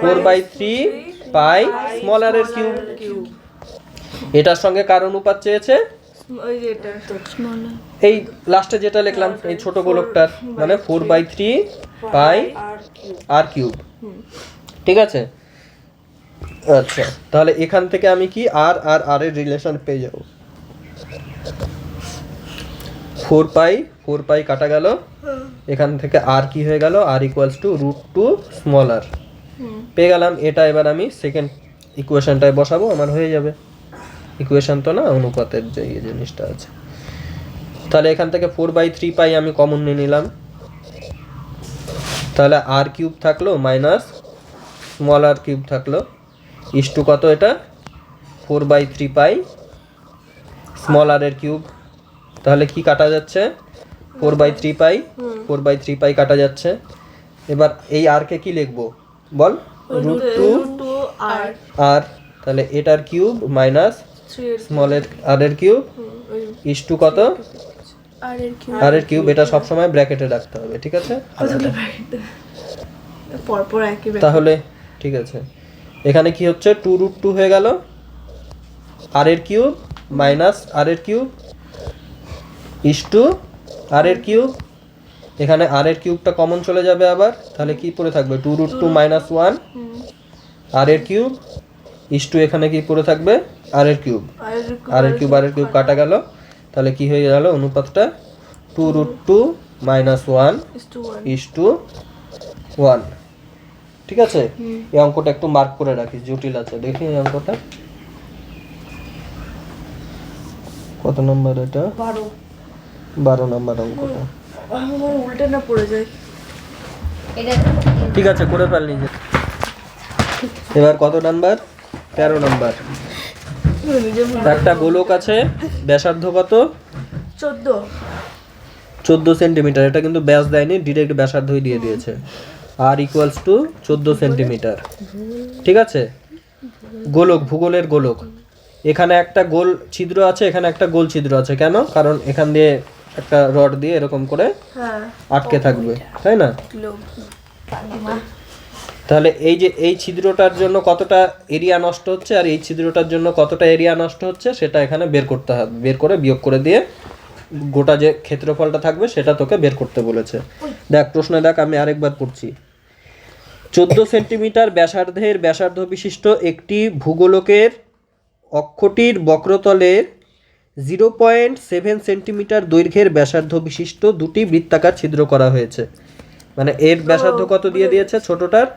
4/3 পাই স্মল আর এর কিউব। এটার সঙ্গে কার অনুপাত চেয়েছে? এই লাস্টে যেটা লিখলাম এই ছোট গোলকটার, মানে 4/3 পাই আর কিউব, ঠিক আছে? আচ্ছা, তাহলে এখান থেকে আমি কি আর আর আর এর রিলেশন পেয়ে যাব। 4 পাই 4 পাই কাটা গেল, এখান থেকে আর কি হয়ে গেল, আর ইকুয়ালস টু √2 স্মল আর পেয়ে গেলাম। এটা এবার আমি সেকেন্ড ইকুয়েশনটায় বসাবো, আমার হয়ে যাবে। ইকুয়েশন তো না, অনুপাতের যে এই জিনিসটা আছে। তাহলে এখান থেকে 4/3 পাই আমি কমন নিয়ে নিলাম, তাহলে আর কিউব থাকলো মাইনাস স্মল আর কিউব থাকলো ইস টু কত, এটা 4/3 পাই স্মল আর এর কিউব। তাহলে কি কাটা যাচ্ছে, 4/3 পাই, 4/3 পাই কাটা যাচ্ছে। এবার এই আর কে কি লিখবো বল, √2 আর, তাহলে এটার কিউব মাইনাস স্মল আর এর কিউব ইস টু কত, আর এর কিউব। এটা সবসময় ব্র্যাকেটে রাখতে হবে, ঠিক আছে? পরপর একই তাহলে ঠিক আছে, এখানে কি হচ্ছে 2√2 হয়ে গেল, আর এর কিউব মাইনাস আর এর কিউব ইস টু আর এর কিউব। এখানে আর এর কিউবটা কমন চলে যাবে আবার, তাহলে কি পড়ে থাকবে 2√2 - 1 আর এর কিউব ইস টু, এখানে কি পড়ে থাকবে আর এর কিউব, আর এর কিউব আর এর কিউব কাটা গেল। তাহলে কি হয়ে গেল অনুপাতটা 2√2 - 1 ইস টু 1। ঠিক আছে, এই অঙ্কটা একটু মার্ক করে রাখিস, জটিল আছে। দেখি এই অঙ্কটা কত নম্বর, এটা 12 নম্বর অঙ্কটা। আমার উল্টে না পড়ে যায়। এটা ঠিক আছে, করে ফেল নিজে। এবার কত নাম্বার, 13 নাম্বার। একটা গোলক আছে, ব্যাসার্ধ কত, 14 সেন্টিমিটার। এটা কিন্তু ব্যাস দেয়নি, ডিরেক্ট ব্যাসার্ধই দিয়ে দিয়েছে। আর ইকুয়ালস টু 14 সেন্টিমিটার। ঠিক আছে, গোলক, ভূগোলের গোলক। এখানে একটা গোল ছিদ্র আছে, এখানে একটা গোল ছিদ্র আছে। কেন? কারণ এখান দিয়ে একটা রড দিয়ে এরকম করে আটকে থাকবে, তাই না? তাহলে এই যে এই ছিদ্রটার জন্য কতটা এরিয়া নষ্ট হচ্ছে আর এই ছিদ্রটার জন্য কতটা এরিয়া নষ্ট হচ্ছে সেটা এখানে বের করতে হবে। বের করে বিয়োগ করে দিয়ে গোটা যে ক্ষেত্রফলটা থাকবে সেটা তোকে বের করতে বলেছে। দেখ প্রশ্নে, দেখ আমি আরেকবার পড়ছি। 14 সেন্টিমিটার ব্যাসার্ধের ব্যাসার্ধ বিশিষ্ট একটি ভূগোলকের অক্ষটির বক্রতলের 0.7 সেন্টিমিটার দৈর্ঘ্যের ব্যাসার্ধ বিশিষ্ট দুটি বৃত্তাকার ছিদ্র করা হয়েছে। মানে এর ব্যাসার্ধ কত দিয়ে দিয়েছে, ছোটটার,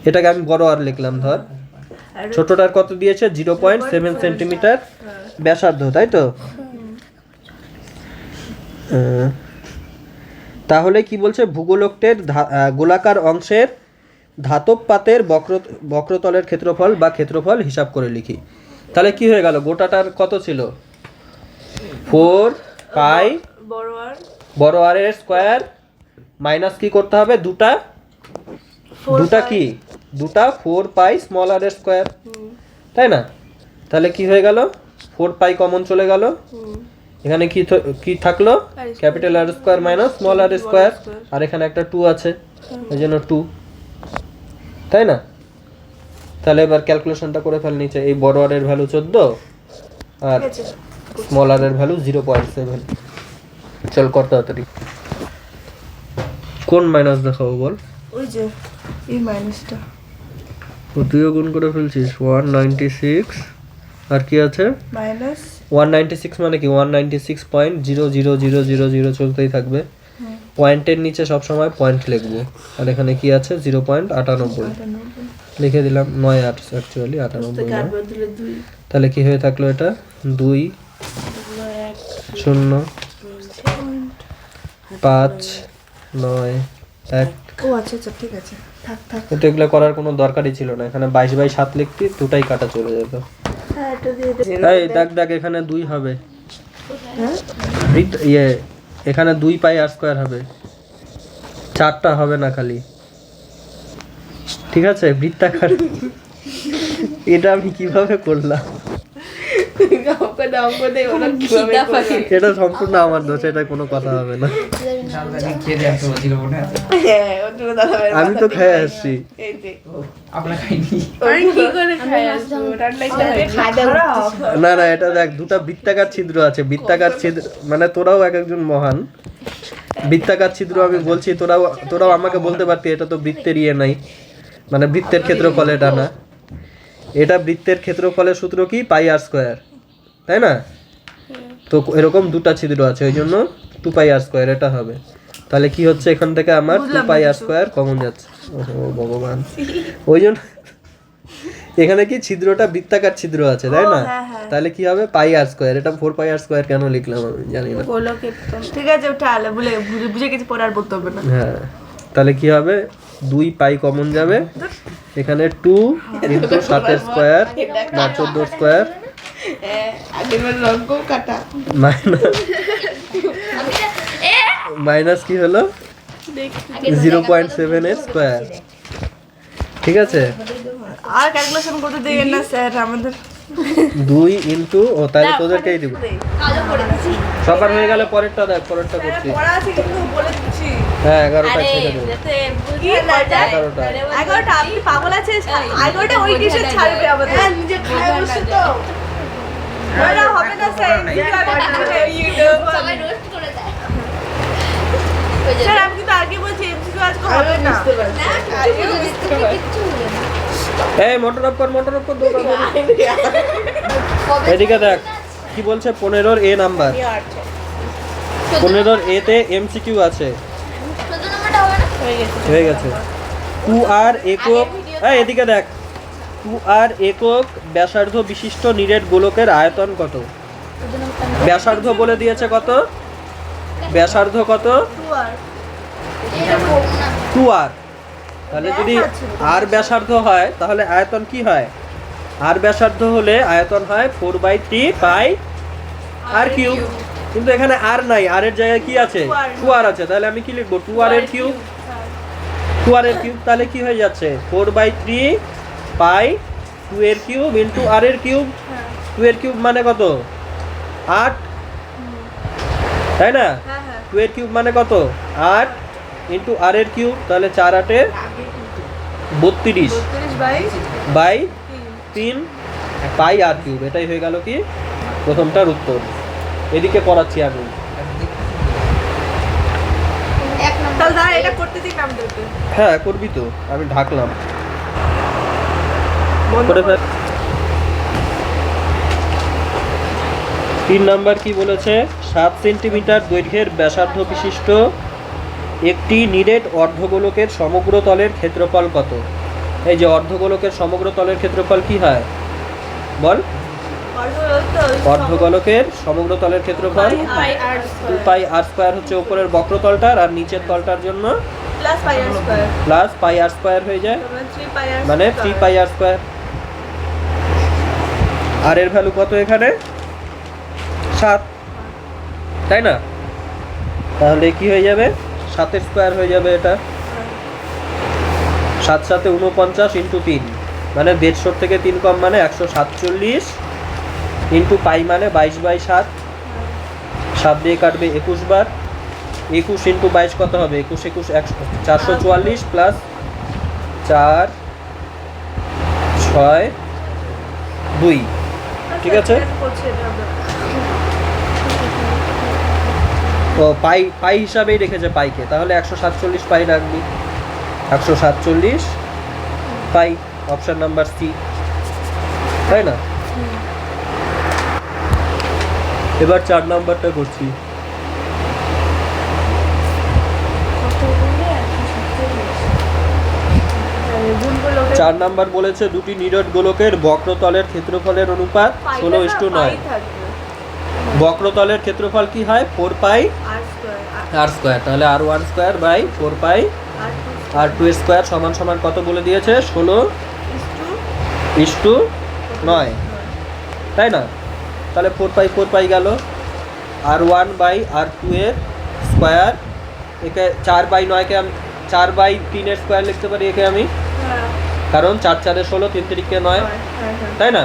এটাকে আমি বড় আর লিখলাম ধর, ছোটটার কত দিয়েছে 0.7 সেন্টিমিটার ব্যাসার্ধ, তাই তো? তাহলে কি বলছে, ভূগোলকটির গোলাকার অংশের ধাতব পাতের বক্রতলের ক্ষেত্রফল বা ক্ষেত্রফল হিসাব করে লিখি। তাহলে কি হয়ে গেল, গোটাটার কত ছিল 4 পাই বড় আর এর স্কয়ার মাইনাস কি করতে হবে, দুটা কি, দুটা 4 পাই স্মল আর এর স্কয়ার, তাই না? তাহলে কি হয়ে গেল, 4 পাই কমন চলে গেল, এখানে কি থাকলো, ক্যাপিটাল আর স্কয়ার মাইনাস স্মল আর স্কয়ার, আর এখানে একটা 2 আছে, এই জন্য 2, তাই না? তাহলে এবার ক্যালকুলেশনটা করে ফেল নিচে। এই বড় আর এর ভ্যালু 14 আর স্মল আর এর ভ্যালু 0.7। চল কর তাড়াতাড়ি। কোন মাইনাস দেখাবো বল, ওই যে এই মাইনাসটা তুইও গুণ করে ফেলছিস। 196 আর কি আছে মাইনাস 196 মানে কি 196.00000 চলতেই থাকবে। পয়েন্টের নিচে সব সময় পয়েন্ট লিখবো। আর এখানে কি আছে 0.98 লিখে দিলাম। 9 অ্যাকচুয়ালি 98 নয়। তাহলে কি হয়ে থাকলো, এটা 2 0 5 9 1। ও আচ্ছা আচ্ছা ঠিক আছে, থাক থাক। কিন্তু এগুলো করার কোনো দরকারই ছিল না। এখানে 22/7 লিখতি, দুটাই কাটা চলে যেত। হ্যাঁ এটা দিয়ে দে। এই দেখ এখানে 2 হবে, এখানে 2 পাই আর স্কয়ার হবে, 4টা হবে না খালি। ঠিক আছে, বৃত্তাকার। এটা আমি কিভাবে করলাম, এটা সম্পূর্ণ আমার দোষ, এটা কোনো কথা হবে না। আমি তো খেয়ে আসছি। না না, এটা দেখ দুটা বৃত্তাকার ছিদ্র আছে। বৃত্তাকার ছিদ্র মানে তোরাও এক একজন মহান। বৃত্তাকার ছিদ্র আমি বলছি, তোরাও আমাকে বলতে পারতি এটা তো বৃত্তের ইয়ে নাই, মানে বৃত্তের ক্ষেত্রফল এটা না। এটা বৃত্তের ক্ষেত্রফলের সূত্র কি, পাই আর স্কয়ার, তাই না? তো এরকম দুটা ছিদ্র আছে, ওই জন্য 2 পাই আর স্কোয়ার এটা হবে। তাহলে কি হচ্ছে এখান থেকে আমার 2 পাই আর স্কোয়ার কমন যাচ্ছে। ওহো ভগবান, ওই জন্য এখানে কি ছিদ্রটা বৃত্তাকার ছিদ্র আছে তাই না? তাহলে কি হবে পাই আর স্কোয়ার। এটা 4 পাই আর স্কোয়ার কেন লিখলাম আমি জানি না। গোলকের তো ঠিক আছে, ওটা আলে বুঝে গেছি, পরে আর বলতে হবে না। হ্যাঁ, তাহলে কি হবে 2 পাই কমন যাবে, এখানে 2 ইনটু 7 এর স্কোয়ার না 14 স্কোয়ার আগের রঙ কাটা। মাইনাস কি হলো 0.7 এর স্কোয়ার। ঠিক আছে, আর ক্যালকুলেশন করতে দেবেন না স্যার আমাদের। 2 ইনটু ও তাহলে তোদেরকেই দিব। কালো করে দিছি। সবার হয়ে গেলে পরেরটা দেখ, পরেরটা করছি। পড়া আছে কিন্তু বলে দিচ্ছি। হ্যাঁ 11টা ছেড়ে দেবো। যাতে বুঝতে না যায়। 11টা 11টা আপনি পাগল আছে, 11টা ওই ডিশে ছাড়বে আমাদের। হ্যাঁ নিজে খায় বসে তো। না হবে না স্যার, ইউটিউব সবাই রোস্ট করে দেয়। স্যার আমি কিন্তু আগে বলছি এমসিকিউ আজকে হবে না। এই মোটর অফ কর, মোটর অফ কর, দৌড়া দৌড়া। এদিকে দেখ কি বলছে 15 এ নাম্বার। 15 এ তে এমসিকিউ আছে। হয়ে গেছে। 2 আর একক, এই এদিকে দেখ 2 আর একক ব্যাসার্ধ বিশিষ্ট নিরেট গোলকের আয়তন কত? ব্যাসার্ধ বলে দিয়েছে কত? ব্যাসার্ধ কত? 2 আর। তাহলে যদি আর ব্যাসার্ধ হয় তাহলে আয়তন কি হয়? আর ব্যাসার্ধ হলে আয়তন হয় 4/3 পাই আর কিউব। কিন্তু এখানে আর নাই, আর এর জায়গায় কি আছে? 2 আর আছে। তাহলে আমি কি লিখবো? 2 আর এর কিউব। 2 আর এর কিউব তাহলে কি হয়ে যাচ্ছে? 4/3 পাই 2 এর কিউব ইনটু আর এর কিউব। 2 এর কিউব মানে কত? 8, তাই না? 2 এর কিউব মানে কত? 8 ইনটু আর এর কিউব, তাহলে 4 8 32 বাই 3 পাই আর কিউব। এটাই হয়ে গেল কি প্রথমটার উত্তর। এদিকে করাচ্ছি আমি। তাহলে দাঁড়া, এটা করতে দিন আমাদেরকে। হ্যাঁ করবি তো, আমি ঢাকলাম করে ফেল। 3 নাম্বার কি বলেছে? 7 সেন্টিমিটার দৈর্ঘ্যের ব্যাসার্ধ বিশিষ্ট একটি নিরেট অর্ধগোলকের সমগ্র তলের ক্ষেত্রফল কত? এই যে অর্ধগোলকের সমগ্র তলের ক্ষেত্রফল কি হয় বল? অর্ধগোলকের সমগ্র তলের ক্ষেত্রফল 2 পাই আর স্কয়ার হচ্ছে উপরের বক্রতলটার, আর নিচের তলটার জন্য প্লাস পাই আর স্কয়ার, প্লাস পাই আর স্কয়ার হয়ে যায়, 3 পাই আর মানে 3 পাই আর স্কয়ার। আর এর ভ্যালু কত এখানে? 7, তাই না? তাহলে কি হয়ে যাবে? 7 এর স্কয়ার হয়ে যাবে এটা। 7 7 49 ইনটু 3 মানে 150 থেকে 3 কম মানে 147 ইনটু পাই মানে 22/7। 7 দিয়ে কাটবে 21 বার। 21 ইনটু 22 কত হবে? 21 21 444 প্লাস 4 6 2। ঠিক আছে? তো পাই পাই হিসাবেই রেখেছে পাইকে, তাহলে 147 পাই রাখবি। 147 পাই, অপশন নাম্বার সি, তাই না? এবার 4 নাম্বারটা করছি। 4 নাম্বার বলেছে দুটি নিরেট গোলকের বক্রতলের ক্ষেত্রফলের অনুপাত 16:9। বক্রতলের ক্ষেত্রফল কি হয়? 4 পাই আর স্কয়ার। তাহলে r1 square by 4 pi r2 square সমান সমান কত বলে দিয়েছে? 16:9, তাই না? তাহলে 4 পাই গেল। r1 বাই r2 এর স্কয়ার, একে 4/9 কে আমি 4/3 এর স্কয়ার লিখতে পারি একে আমি, কারণ 4 4 16, 3 3 9, তাই না?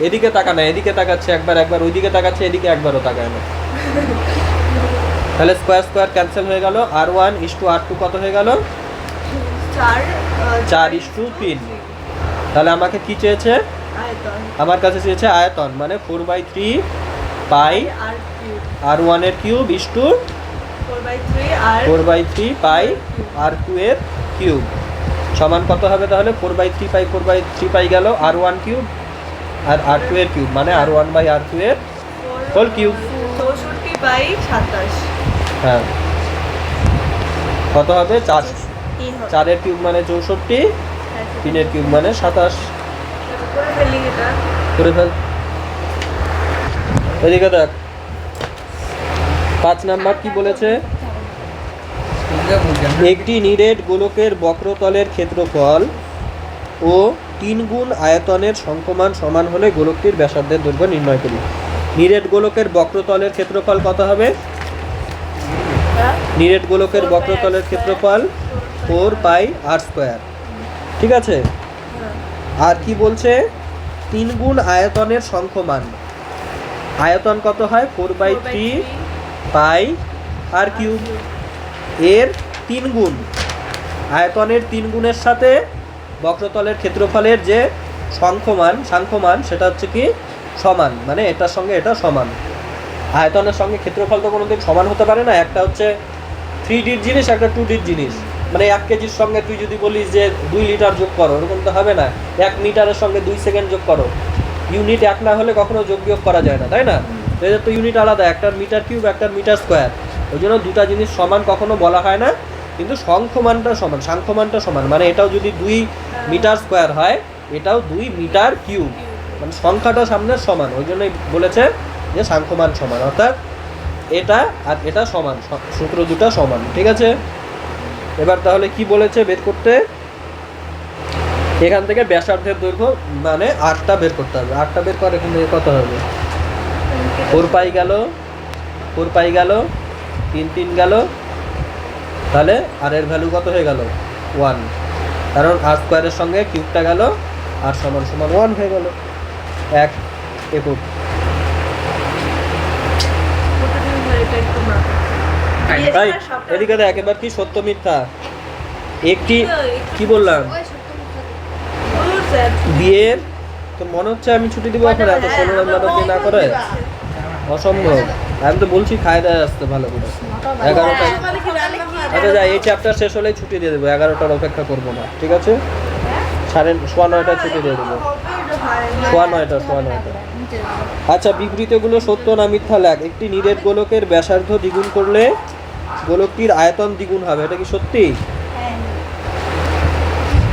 এদিকে তাকা না, এদিকে তাকাচ্ছে একবার, ওইদিকে তাকাচ্ছে, এদিকে একবারও তাকায় না। তাহলে স্কয়ার স্কয়ার ক্যান্সেল হয়ে গেল। r1 r2 কত হয়ে গেল? 4:3। তাহলে আমাকে কি চেয়েছে? আমার কাছে চেয়েছে আয়তন, মানে 4/3 পাই r1 এর কিউব ইসটু 4/3 পাই r2 এর কিউব সমান কত হবে? তাহলে 4/3 পাই গেল r1 কিউব আর r2 এর কিউব, মানে r1 বাই r2 এর হোল কিউব। 64/27 হ্যাঁ, কত হবে? 4। কি হবে 4 এর কিউব মানে 64, 3 এর কিউব মানে 27। করে ফেলি এটা করে ফেল। এদিকে দেখ, 5 নাম্বার কি বলেছে? একটি নিরেট গোলকের বক্রতলের ক্ষেত্রফল ও 3 গুণ আয়তনের সংখ্যমান সমান হলে গোলকটির ব্যাসার্ধের দৈর্ঘ্য নির্ণয় করি। নিরেট গোলকের বক্রতলের ক্ষেত্রফল কত হবে? নিরেট গোলকের বক্রতলের ক্ষেত্রফল 4 পাই আর স্কয়ার। ঠিক আছে, আর কি বলছে? 3 গুণ আয়তনের সংখ্যমান। আয়তন কত হয়? 4/3 পাই আর কিউব। এর 3 গুণ, আয়তনের 3 গুণের সাথে বক্রতলের ক্ষেত্রফলের যে সংখ্যমান সেটা হচ্ছে কি সমান, মানে এটার সঙ্গে এটা সমান। আয়তনের সঙ্গে ক্ষেত্রফল তো কোনোদিন সমান হতে পারে না। একটা হচ্ছে 3Dর জিনিস, একটা 2Dর জিনিস। মানে 1 কেজির সঙ্গে তুই যদি বলিস যে 2 লিটার যোগ করো, ওরকম তো হবে না। 1 মিটারের সঙ্গে 2 সেকেন্ড যোগ করো, ইউনিট এক না হলে কখনো যোগ বিয়োগ করা যায় না, তাই না? এদের তো ইউনিট আলাদা, একটা মিটার কিউব, একটা মিটার স্কোয়ার। ওই জন্য দুটা জিনিস সমান কখনো বলা হয় না, কিন্তু সংখ্যমানটা সমান, সাংখ্যমানটা সমান। মানে এটাও যদি 2 মিটার স্কোয়ার হয়, এটাও 2 মিটার কিউব, মানে সংখ্যাটা সামনে সমান। ওই জন্যই বলেছে যে সাংখ্যমান সমান, অর্থাৎ এটা আর এটা সমান, সূত্র দুটো সমান। ঠিক আছে, এবার তাহলে কি বলেছে বের করতে? এখান থেকে ব্যাসার্ধের দৈর্ঘ্য মানে 8টা বের করতে হবে। 8টা বের কর, এখান থেকে কত হবে? 4 পাই গেল, 4 পাই গেল, 3 3 গেল, তাহলে আর এর ভ্যালু কত হয়ে গেল? 1, কারণ আর স্কোয়ারের সঙ্গে কিউবটা গেল, আর সমান সমান 1 হয়ে গেল। 1 একক। তাই এদিকে দেখ, এবার কি সত্য মিথ্যা? একটি কি বললাম? বিয়ের তো মনে হচ্ছে আমি ছুটি দিব এখন, এত 16 নাম্বার অবধি না করে অসম্ভব। আমি তো বলছি খায় দায় আসতে ভালো করে। 11টায় আচ্ছা যা, এই চ্যাপ্টার শেষ হলেই ছুটি দিয়ে দেবো, 11টার অপেক্ষা করবো না। ঠিক আছে, 9:30 ছুটি দিয়ে দেবো, 9:15। আচ্ছা, বিবৃতিগুলো সত্য না মিথ্যা লেখ। একটি নিরেট গোলকের ব্যাসার্ধ দ্বিগুণ করলে গোলকটির আয়তন দ্বিগুণ হবে, এটা কি সত্যি?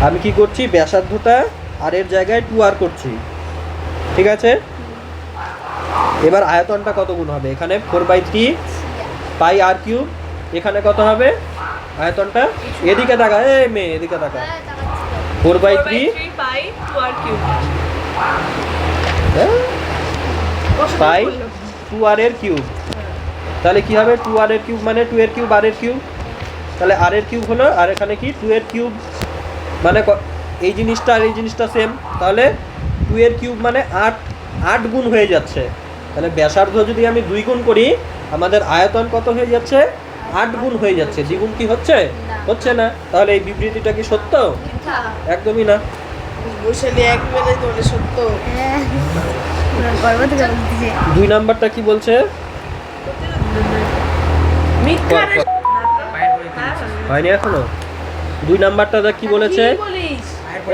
আমি কি করছি? ব্যাসার্ধটা আর এর জায়গায় 2r করছি। ঠিক আছে, এবার আয়তনটা কত গুণ হবে? এখানে 4/3 পাই আর কিউব, এখানে কত হবে আয়তনটা? এদিকে তাকা, এই মেয়ে এদিকে তাকা। 4/3 পাই 2r কিউব পাই 2r এর কিউব। তাহলে কি হবে? 2r এর কিউব মানে 2 এর কিউব r এর কিউব, তাহলে r এর কিউব হলো, আর এখানে কি 2 এর কিউব, মানে এই জিনিসটা আর এই জিনিসটা সেম, তাহলে 2 এর কিউব মানে 8 গুণ হয়ে যাচ্ছে। তাহলে ব্যাসার্ধ যদি আমি 2 গুণ করি, আমাদের আয়তন কত হয়ে যাচ্ছে? 8 গুণ হয়ে যাচ্ছে। দ্বিগুণ কি হচ্ছে? হচ্ছে না। তাহলে এই বিবৃতিটা কি সত্য? একদমই না। বসেলি একবারে তোরে সত্য। 2 নাম্বারটা কি বলছে? মিথ্যা রে। হয়নি এখনো? 2 নাম্বারটা দেখ কি বলেছে? কি বলিস?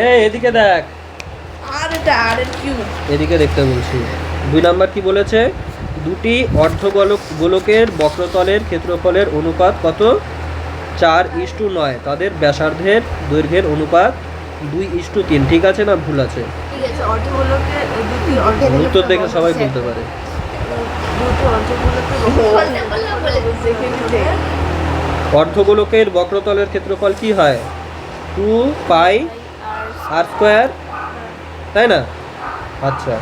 এই এদিকে দেখ, আর এটা আর এর কিউব। এদিকে দেখতে বলছি। 2 নাম্বার কি বলেছে? দুটি অর্ধগোলকের বক্রতলের ক্ষেত্রফলের অনুপাত কত? 4:9। তাদের ব্যাসার্ধের দৈর্ঘ্যের অনুপাত 2:3। ঠিক আছে না ভুল আছে? ঠিক আছে, অর্ধগোলকে দুটি উত্তর দেখে সবাই বলতে পারে। বলতে বললাম বলে দিচ্ছি। অর্ধগোলকের বক্রতলের ক্ষেত্রফল কি হয়? 2 পাই আর স্কয়ার, তাই না? আচ্ছা,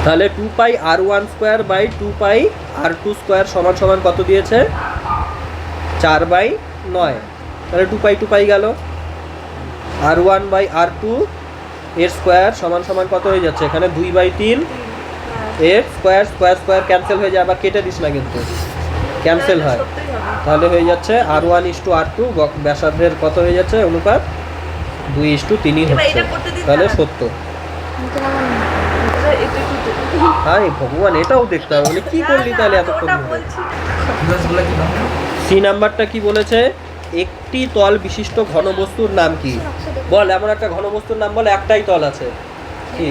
তাহলে 2 pi r1 square by 2 pi r2 square সমান সমান কত দিয়েছে? 4/9। তাহলে 2 পাই গেল, r1 বাই r2 এর স্কয়ার সমান সমান কত হয়ে যাচ্ছে? এখানে 2/3 এর স্কয়ার, স্কয়ার ক্যান্সেল হয়ে যায়, আবার কেটে দিস না কিন্তু, ক্যান্সেল হয়। তাহলে হয়ে যাচ্ছে r1:r2, ব্যাসার্ধের কত হয়ে যাচ্ছে অনুপাত? 2:3 হচ্ছে। তাহলে সত্য। হ্যাঁ ভগবান, এটাও দেখতে হবে, বলে কি করলি তাহলে এতক্ষণ ধরে? সি নাম্বারটা কি বলেছে? একটি তল বিশিষ্ট ঘনবস্তুর নাম কি? বল, এমন একটা ঘনবস্তুর নাম বল, একটাই তল আছে। কি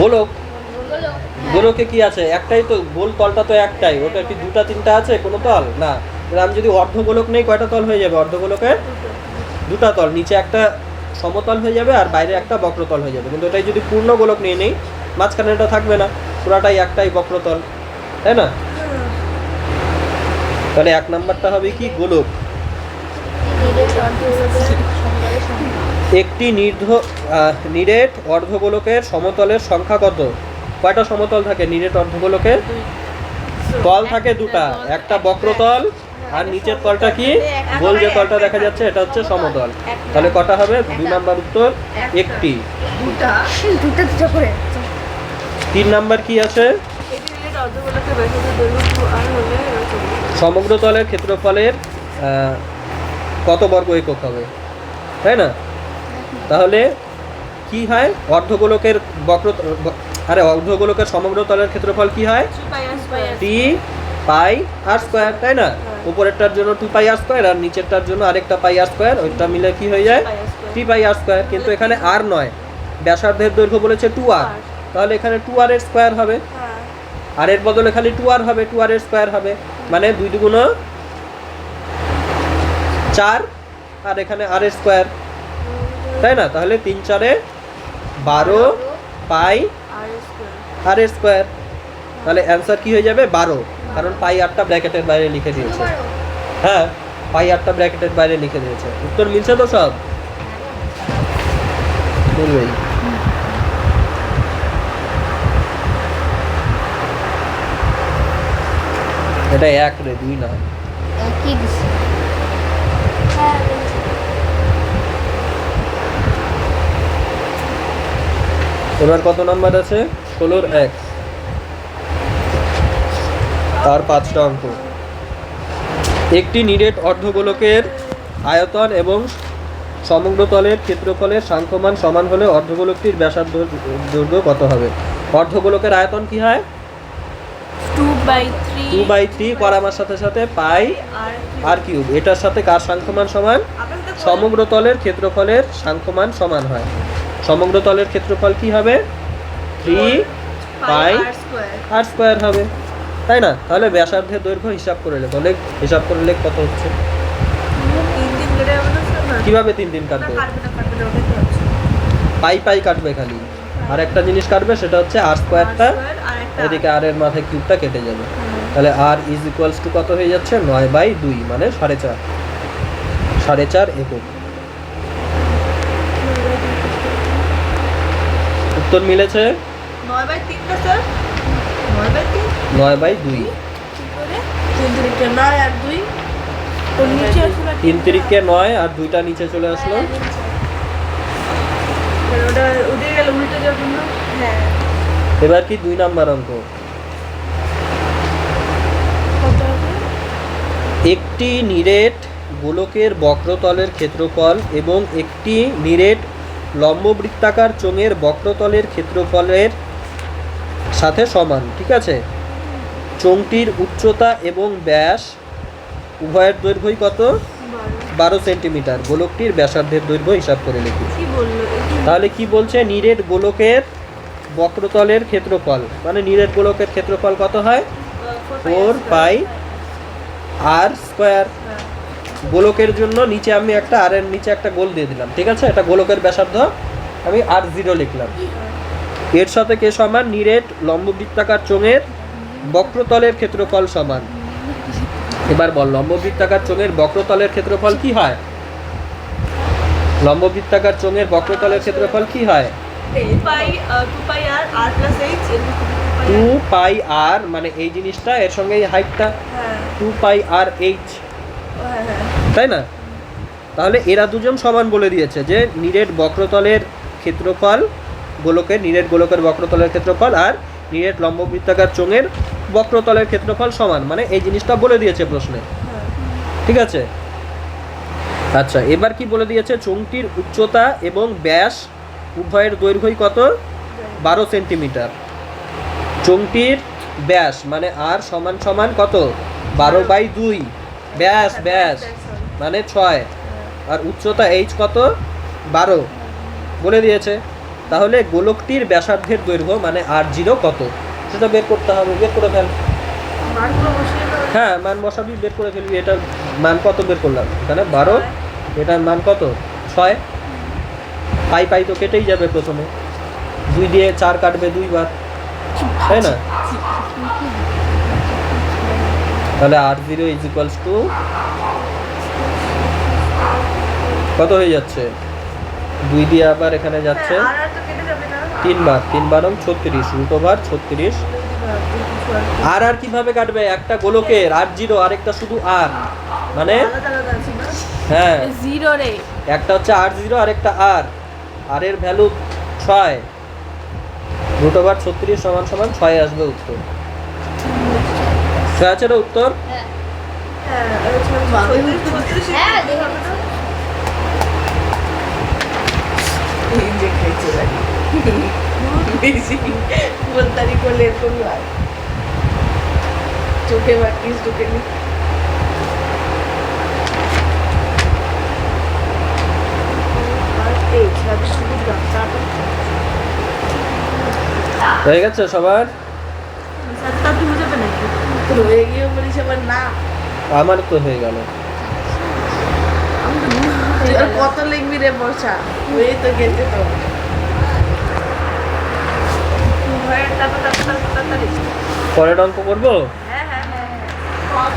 বলো? গোলকে কি আছে? একটাই তো, গোল তলটা তো একটাই, ওটা কি দুটা তিনটা আছে কোনো তল? না। এবার আমি যদি অর্ধগোলক নেই, কয়টা তল হয়ে যাবে অর্ধগোলকে? দুটা তল, নিচে একটা সমতল হয়ে যাবে আর বাইরে একটা বক্রতল হয়ে যাবে। কিন্তু এটাই যদি পূর্ণ গোলক নিয়ে নেই, মাঝখানে এটা থাকবে না, পুরাটাই একটাই বক্রতল, তাই না? তাহলে 1 নাম্বারটা হবে কি? গোলক। একটি নিরেট অর্ধগোলকের সমতলের সংখ্যা কত? কয়টা সমতল থাকে নিরেট অর্ধগোলকের? তল থাকে দুটা, একটা বক্রতল আর নিচের তলটা কি? গোল যে তলটা দেখা যাচ্ছে এটা হচ্ছে সমতল। তাহলে কটা হবে? 2 নাম্বার উত্তর একটি। দুটা দুটা করে 3 নাম্বার কি আছে? এটি রিলেট অর্ধগোলকের ব্যাসার্ধ দৈর্ঘ্য আর হলে সমগ্র তলের ক্ষেত্রফলের কত বর্গ একক হবে, তাই না? তাহলে কি হয়? অর্ধগোলকের অর্ধগোলকের সমগ্র তলের ক্ষেত্রফল কি হয়? 3 পাই আর স্কয়ার, তাই না? উপরেরটার জন্য 2 পাই আর স্কয়ার আর নিচেরটার জন্য আরেকটা পাই আর স্কয়ার, ওইটা মিলে কি হয়ে যায়? 3 পাই আর স্কয়ার। কিন্তু এখানে আর নয়, ব্যাসার্ধের দৈর্ঘ্য বলেছে 2r, তাহলে এখানে 2r এর স্কয়ার হবে, আর এর বদলে খালি 2r হবে, 2r এর স্কয়ার হবে, মানে 2 দুগুণ 4 আর এখানে r এর স্কয়ার, তাই না? তাহলে 3 4 12 পাই আর এর স্কয়ার। তাহলে অ্যান্সার কি হয়ে যাবে? 12, কারণ পাই আরটা ব্র্যাকেটের বাইরে লিখে দিয়েছে। হ্যাঁ, পাই আরটা ব্র্যাকেটের বাইরে লিখে দিয়েছে। উত্তর মিলছে তো সব? মিলবেই। এটা 1 রে, 2 না। একই দিছে। এবার কত নাম্বার আছে? 16 1 আর 5টা অঙ্ক। একটি নিরেট অর্ধগোলকের আয়তন এবং সমগ্র তলের ক্ষেত্রফলের সাংখ্যমান সমান হলে অর্ধগোলকটির ব্যাসার্ধ দৈর্ঘ্য কত হবে? অর্ধগোলকের আয়তন কি হয়? 2/3 করামার সাথে সাথে পাই আর কিউব। এটার সাথে কার সাংখ্যমান সমান? সমগ্র তলের ক্ষেত্রফলের সাংখ্যমান সমান হয়। সমগ্র তলের ক্ষেত্রফল কি হবে? 3 পাই আর স্কয়ার হবে, তাই না? তাহলে ব্যাসার্ধের দৈর্ঘ্য হিসাব করে হিসাব করলে কত হচ্ছে? কিভাবে 3 দিন কাটবে? পাই পাই কাটবে খালি, আর একটা জিনিস কাটবে, সেটা হচ্ছে আর স্কয়ারটা, এদিকে আর এর মাথায় কিউবটা কেটে যাবে। তাহলে আর ইজ ইকুয়ালস টু কত হয়ে যাচ্ছে? 9/2, মানে 4.5 একক। উত্তর মিলেছে 9/3 না স্যার? 9/3 9/2। 9 আর 2 ওর নিচে আসলে 3 তিরিকে 9 আর 2টা নিচে চলে আসলো। ওটা উঠে গেল উল্টে যখন। হ্যাঁ, এবার কি 2 নাম্বার অঙ্ক। কত হবে? একটি নিরেট গোলকের বক্রতলের ক্ষেত্রফল এবং একটি নিরেট লম্ববৃত্তাকার চোঙের বক্রতলের ক্ষেত্রফলের সাথে সমান, ঠিক আছে? চোঙটির উচ্চতা এবং ব্যাস উভয়ের দৈর্ঘ্যই কত? 12 সেন্টিমিটার। গোলকটির ব্যাসার্ধের দৈর্ঘ্য হিসাব করে লিখি। কি বললো? তাহলে কি বলছে? নিরেট গোলকের বক্রতলের ক্ষেত্রফল, মানে নিরেট গোলকের ক্ষেত্রফল কত হয়? 4 পাই আর স্কয়ার। গোলকের জন্য নিচে আমি একটা আর এর নিচে একটা গোল দিয়ে দিলাম, ঠিক আছে? এটা গোলকের ব্যাসার্ধ, আমি r0 লিখলাম। এর সাথে কে সমান? নিরেট লম্ববৃত্তাকার চোঙের বক্রতলের ক্ষেত্রফল সমান। এবার বল, লম্ববৃত্তাকার চোঙের বক্রতলের ক্ষেত্রফল কি হয়? লম্ববৃত্তাকার চোঙের বক্রতলের ক্ষেত্রফল কি হয়? 2 পাই আর r প্লাস h 2 পাই আর, মানে এই জিনিসটা, এর সঙ্গে এই হাইটটা 2 পাই আর h, তাই না? তাহলে এরা দুজন সমান বলে দিয়েছে যে নিরেট বক্রতলের ক্ষেত্রফল, নিরেট গোলকের বক্রতলের ক্ষেত্রফল আর নিরেট লম্ববৃত্তাকার চোঙের বক্রতলের ক্ষেত্রফল সমান, মানে এই জিনিসটা বলে দিয়েছে প্রশ্নে, ঠিক আছে? আচ্ছা, এবার কি বলে দিয়েছে? চোঙটির উচ্চতা এবং ব্যাস উভয়ের দৈর্ঘ্যই কত? 12 সেন্টিমিটার। চোঙটির ব্যাস মানে আর সমান সমান কত? 12/2। ব্যাস মানে 6, আর উচ্চতা h কত? 12 বলে দিয়েছে। তাহলে গোলকটির ব্যাসার্ধের দৈর্ঘ্য মানে r0 কত? সেটা বের করতে হবে, বের করে ফেল। মানগুলো বসিয়ে দাও। হ্যাঁ মান বসাবি, বের করে ফেলবি। এটা মান কত বের করলাম এখানে 12, এটার মান কত 6। পাই পাই তো কেটেই যাবে প্রথমে, 2 দিয়ে 4 কাটবে 2 বার, তাই না? তাহলে r0 ইজ ইকুয়ালস টু কত হয়ে যাচ্ছে? 2 দিয়ে আবার এখানে যাচ্ছে আর আর তো কেটে যাবে না। 3 বার, 3 বার 36 রুট ওভার 36। আর আর কিভাবে কাটবে? একটা গোলকের r0 আরেকটা শুধু r, মানে আলাদা আলাদা আছে না? হ্যাঁ 0 রে। একটা হচ্ছে r0 আর একটা r, আর এর ভ্যালু 6, রুট ওভার 36 সমান সমান 6 আসবে উত্তর। 6 আছে না উত্তর? হ্যাঁ হ্যাঁ, 36 হ্যাঁ, হবে না? এই যে খাইছে বাড়ি বেশি বলতারি করলে এরকম হয়, চোখে বাকিস ঢুকে নি। আর এই সাথে শুধু গাছটা হয়ে গেছে সবার? সাতটা তুমি যাবে নাকি? তোর হয়ে গিয়ে বলিস আবার না, আমার তো হয়ে গেল। এবার কত লিখবি রে বর্ষা, হয়ে তো গেছে তো। হয়ে তাড়াতাড়ি। পরের অঙ্ক করবো? হ্যাঁ হ্যাঁ হ্যাঁ।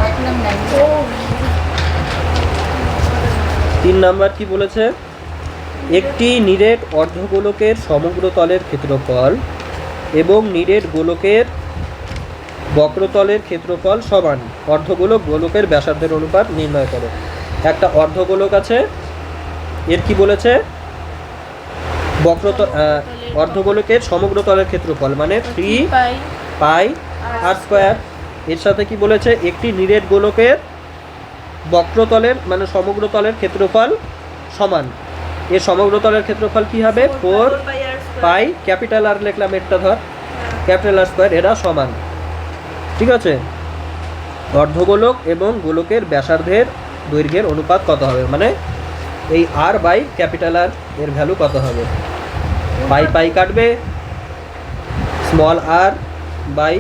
একদম নাই 3 নাম্বার কি বলেছে? একটি নিরেট অর্ধগোলকের সমগ্র তলের ক্ষেত্রফল এবং নিরেট গোলকের বক্রতলের ক্ষেত্রফল সমান। অর্ধগোলক গোলকের ব্যাসার্ধের অনুপাত নির্ণয় করো। একটা অর্ধগোলক আছে, এর কি বলেছে? অর্ধগোলকের সমগ্র তলের ক্ষেত্রফল মানে 3 পাই পাই আর স্কোয়ার। এর সাথে কি বলেছে? একটি নিরেট গোলকের বক্রতলের মানে সমগ্র তলের ক্ষেত্রফল সমান। এর সমগ্র তলের ক্ষেত্রফল কি হবে? 4 পাই, ক্যাপিটাল আর লিখলাম, এটা ধর ক্যাপিটাল আর স্কোয়ার, এরা সমান। ঠিক আছে? অর্ধগোলক এবং গোলকের ব্যাসার্ধের দৈর্ঘ্যের অনুপাত কত হবে? মানে এই আর বাই ক্যাপিটাল আর এর ভ্যালু কত হবে? পাই পাই কাটবে, small R by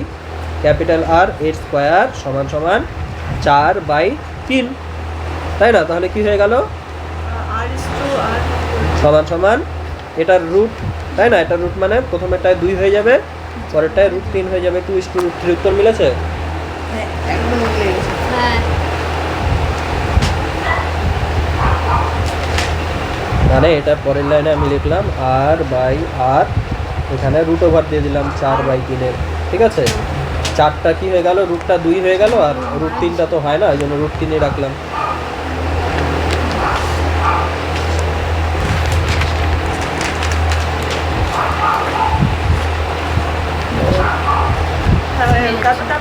capital R এর স্কোয়ার সমান সমান 4/3, তাই না? তাহলে কি হয়ে গেল? আর ইস টু আর সমান সমান এটার রুট, তাই না? এটার রুট মানে প্রথমেরটায় 2 হয়ে যাবে, পরেরটায় √3 হয়ে যাবে। 2:√3 উত্তর মিলেছে? একদম উঠে গেছে। হ্যাঁ মানে এটার পরের লাইনে আমি লিখলাম r/r, এখানে রুট ওভার দিয়ে দিলাম 4/3 এর। ঠিক আছে? 4টা কি হয়ে গেল? রুটটা 2 হয়ে গেল, আর √3টা তো হয় না, এই জন্য √3 রাখলাম। কাজটা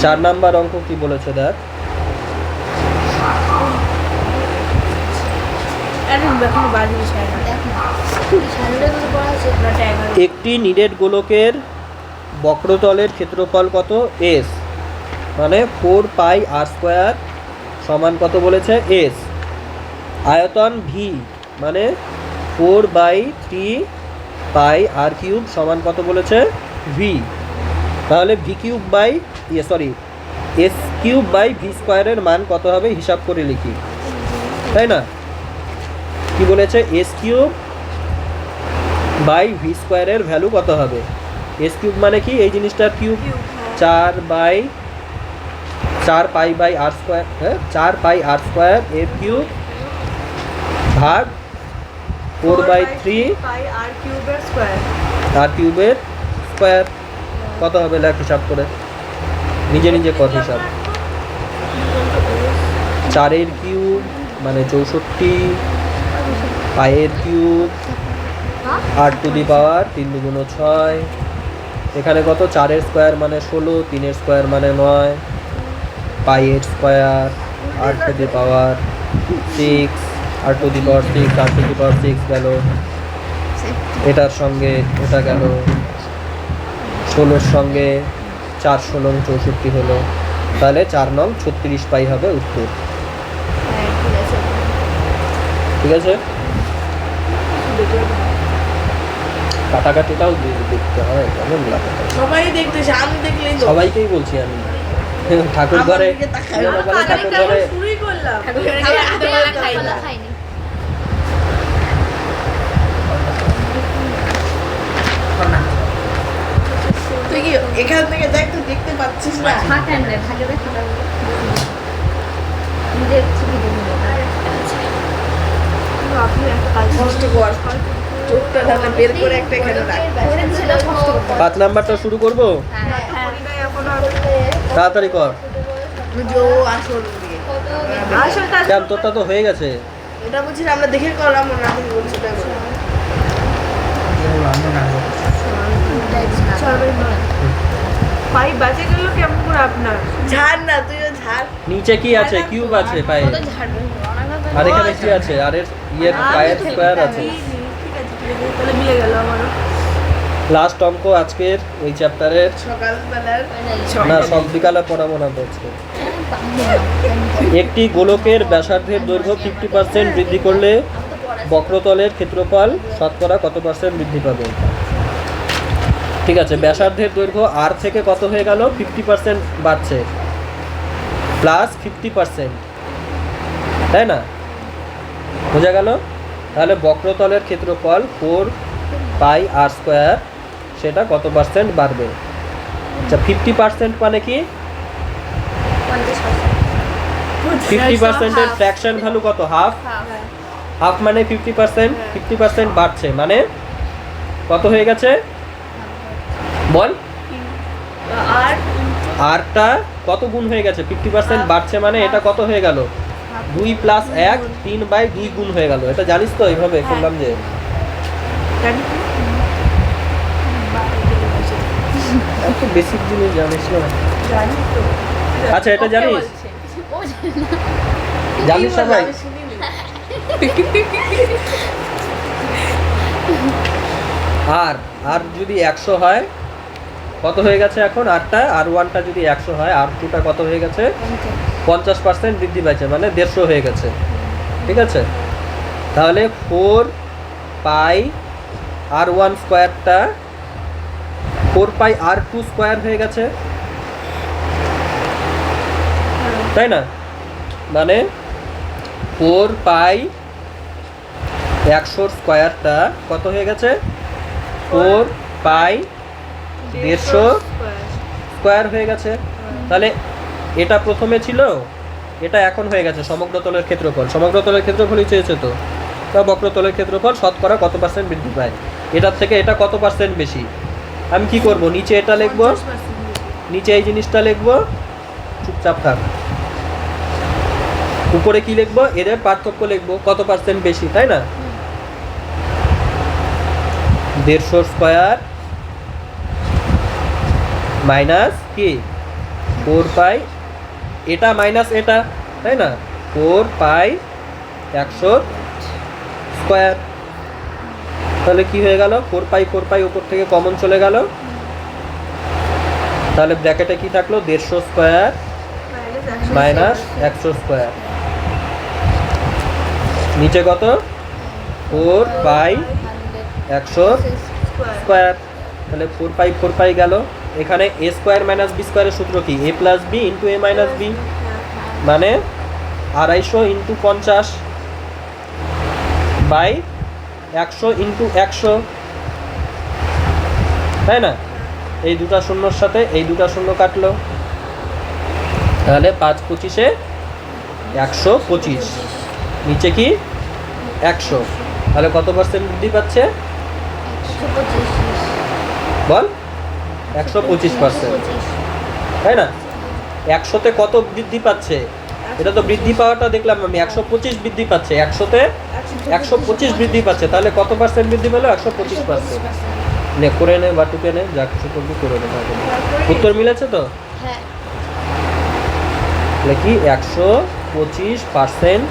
4 নাম্বার অঙ্ক কি বলেছে দেখ? এখনো বাজিয়ে ছাড় না। দেখো সামনের মতো পড়া আছে নটা 11 একটি নিরেট গোলকের বক্রতলের ক্ষেত্রফল কত? s, মানে 4 পাই আর স্কোয়ার সমান কত বলেছে? s। আয়তন v মানে 4/3 পাই আর কিউব সমান কত বলেছে? v। তাহলে v cube by s cube by v স্কোয়ারের মান কত হবে হিসাব করে লিখি, তাই না? কি বলেছে? s কিউব বাই v স্কোয়ারের ভ্যালু কত হবে? s কিউব মানে কি? এই জিনিসটার cube, 4 pi by R square, হ্যাঁ 4 পাই আর স্কোয়ার এর কিউব ভাগ 4/3 পাই আর কিউবের স্কয়ার। আর কিউবের স্কোয়ার কত হবে? লেখ হিসাব করে, নিজে নিজে কত হিসাব। 4 এর কিউব মানে 64, পাইয়ের কিউব 8 টু দি পাওয়ার 3 2 6, এখানে কত? 4 এর স্কোয়ার মানে 16, 3 এর স্কোয়ার মানে 9, পাইয়ের square 8 to the power 6, 8 to the power 6, 8 to the power 6 গেল, এটার সঙ্গে এটা গেল, 16-র সঙ্গে 4 16 64 হলো, তাহলে 4 নং 36 পাই হবে উত্তর। হ্যাঁ ঠিক আছে ঠিক আছে, কাটাকাটিটাও দেখতে হয়, কেমন লাগে? সবাই দেখতেছে, আমি দেখলেই তো। সবাইকেই বলছি আমি, ঠাকুর ঘরে আমার দিকে তাকায়। যেন বলে ঠাকুর ঘরে শুরুই করলাম কলা খাইনি। তুই কি এখান থেকে দেখ, তুই দেখতে পাচ্ছিস না? ফাঁকান না, ফাঁকে দেখ ফাঁকা। নিজের ছবি দেখে আপনি একটা কাজ কষ্ট কর, চোখটা তাহলে বের করে একটা এখানে রাখ। 5 নাম্বারটা শুরু করব, করি নাই এখনো আমি। তাড়াতাড়ি কর। জো আসল দিয়ে। আসলটা কেন তোরটা তো হয়ে গেছে। এটা বলছিস আমরা দেখে করলাম না, দেখে বলছি তাই বল। পাই বাজে গেল কেমন করে আপনার? ঝাড় না, তুইও ঝাড়। নিচে কি আছে? কিউব আছে পায়ে, ঝাড়বে। আর এখানে কি আছে? আর এর ইয়ের পায়ের স্কয়ার আছে। ঠিক আছে তাহলে মিলে গেল আমারও। লাস্ট অঙ্ক আজকের এই চ্যাপ্টারের। সকালবেলার না, সব বিকালে পড়াবো না তো আজকে। একটি গোলকের ব্যাসার্ধের দৈর্ঘ্য 50% বৃদ্ধি করলে বক্রতলের ক্ষেত্রফল শতকরা কত % বৃদ্ধি পাবে? ঠিক আছে, ব্যাসার্ধের দৈর্ঘ্য আর থেকে কত হয়ে গেল? 50% বাড়ছে, প্লাস 50%, তাই না? বোঝা গেল? তাহলে বক্রতলের ক্ষেত্রফল 4πr², সেটা কত % বাড়বে? আচ্ছা, 50% মানে কি? 50% এর ফ্র্যাকশন ভ্যালু কত? হাফ। হাফ মানে 50%, 50% বাড়ছে মানে কত হয়ে গেছে বল? আর আরটা কত গুণ হয়ে গেছে? 50% বাড়ছে মানে এটা কত হয়ে গেল? 2 + 1, 3/2 গুণ হয়ে গেল। এটা জানিস তো? এইভাবে করলাম যে জানি কি? এত বেসিক জিনিস জানিস না। জানি তো। আচ্ছা, এটা জানিস? জানিস সবাই? আমি শুনিনি। আর আর যদি 100 হয় কত হয়ে গেছে এখন? আরটা আর 1টা যদি 100 হয়, আর 2টা কত হয়ে গেছে? 50% বৃদ্ধি পাইছে, মানে 150 হয়ে গেছে। ঠিক আছে, তাহলে 4πr1 স্কয়ারটা 4πr2 স্কয়ার হয়ে গেছে, তাই না? মানে 4π100 স্কয়ারটা কত হয়ে গেছে? 4π150 স্কয়ার হয়ে গেছে। তাহলে এটা প্রথমে ছিল, এটা এখন হয়ে গেছে সমগ্রতলের ক্ষেত্রফল। সমগ্রতলের ক্ষেত্রফলই চেয়েছে তো, তা বক্রতলের ক্ষেত্রফল শতকরা কত % বৃদ্ধি পায়? এটার থেকে এটা কত % বেশি? আমি কি করব? নিচে এটা লিখবো, নিচে এই জিনিসটা লিখবো, চুপচাপ থাক। উপরে কি লিখবো? এদের পার্থক্য লিখবো, কত % বেশি, তাই না? 150 স্কয়ার মাইনাস কি 4π, এটা মাইনাস এটা, তাই না? 4π100 স্কয়ার। তাহলে কি হয়ে গেল? 4π উপর থেকে কমন চলে গেল, তাহলে ব্র্যাকেটে কি থাকলো? 150 স্কয়ার মাইনাস 100 স্কয়ার। নিচে কত? 4π100 স্কয়ার। তাহলে 4π গেল। এখানে a স্কয়ার মাইনাস b স্কয়ারের সূত্র কি? a plus b into a minus b, মানে 250 ইন্টু 50 বাই 100 ইন্টু 100, তাই না? এই দুটা শূন্যর সাথে এই দুটা শূন্য কাটলো, তাহলে 5 25 125, নিচে কি 100, তাহলে কত % বৃদ্ধি পাচ্ছে বল? 125%, তাই না? 100-তে কত বৃদ্ধি পাচ্ছে? এটা তো বৃদ্ধি পাওয়াটা দেখলাম আমি, 125 বৃদ্ধি পাচ্ছে। 100-তে 125 বৃদ্ধি পাচ্ছে, তাহলে কত % বৃদ্ধি পেলো? 125%। নে করে নে, বা টুকে নে, যা কিছু করবি করে নে। উত্তর মিলেছে তো? হ্যাঁ। তাহলে কি 125%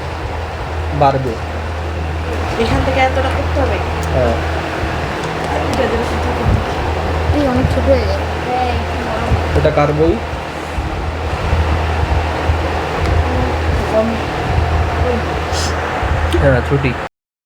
বাড়বে। এখান থেকে এতটা করতে হবে। হ্যাঁ, এই অনেক ছোট হয়ে গেল। এটা কার বই? হ্যাঁ ছুটি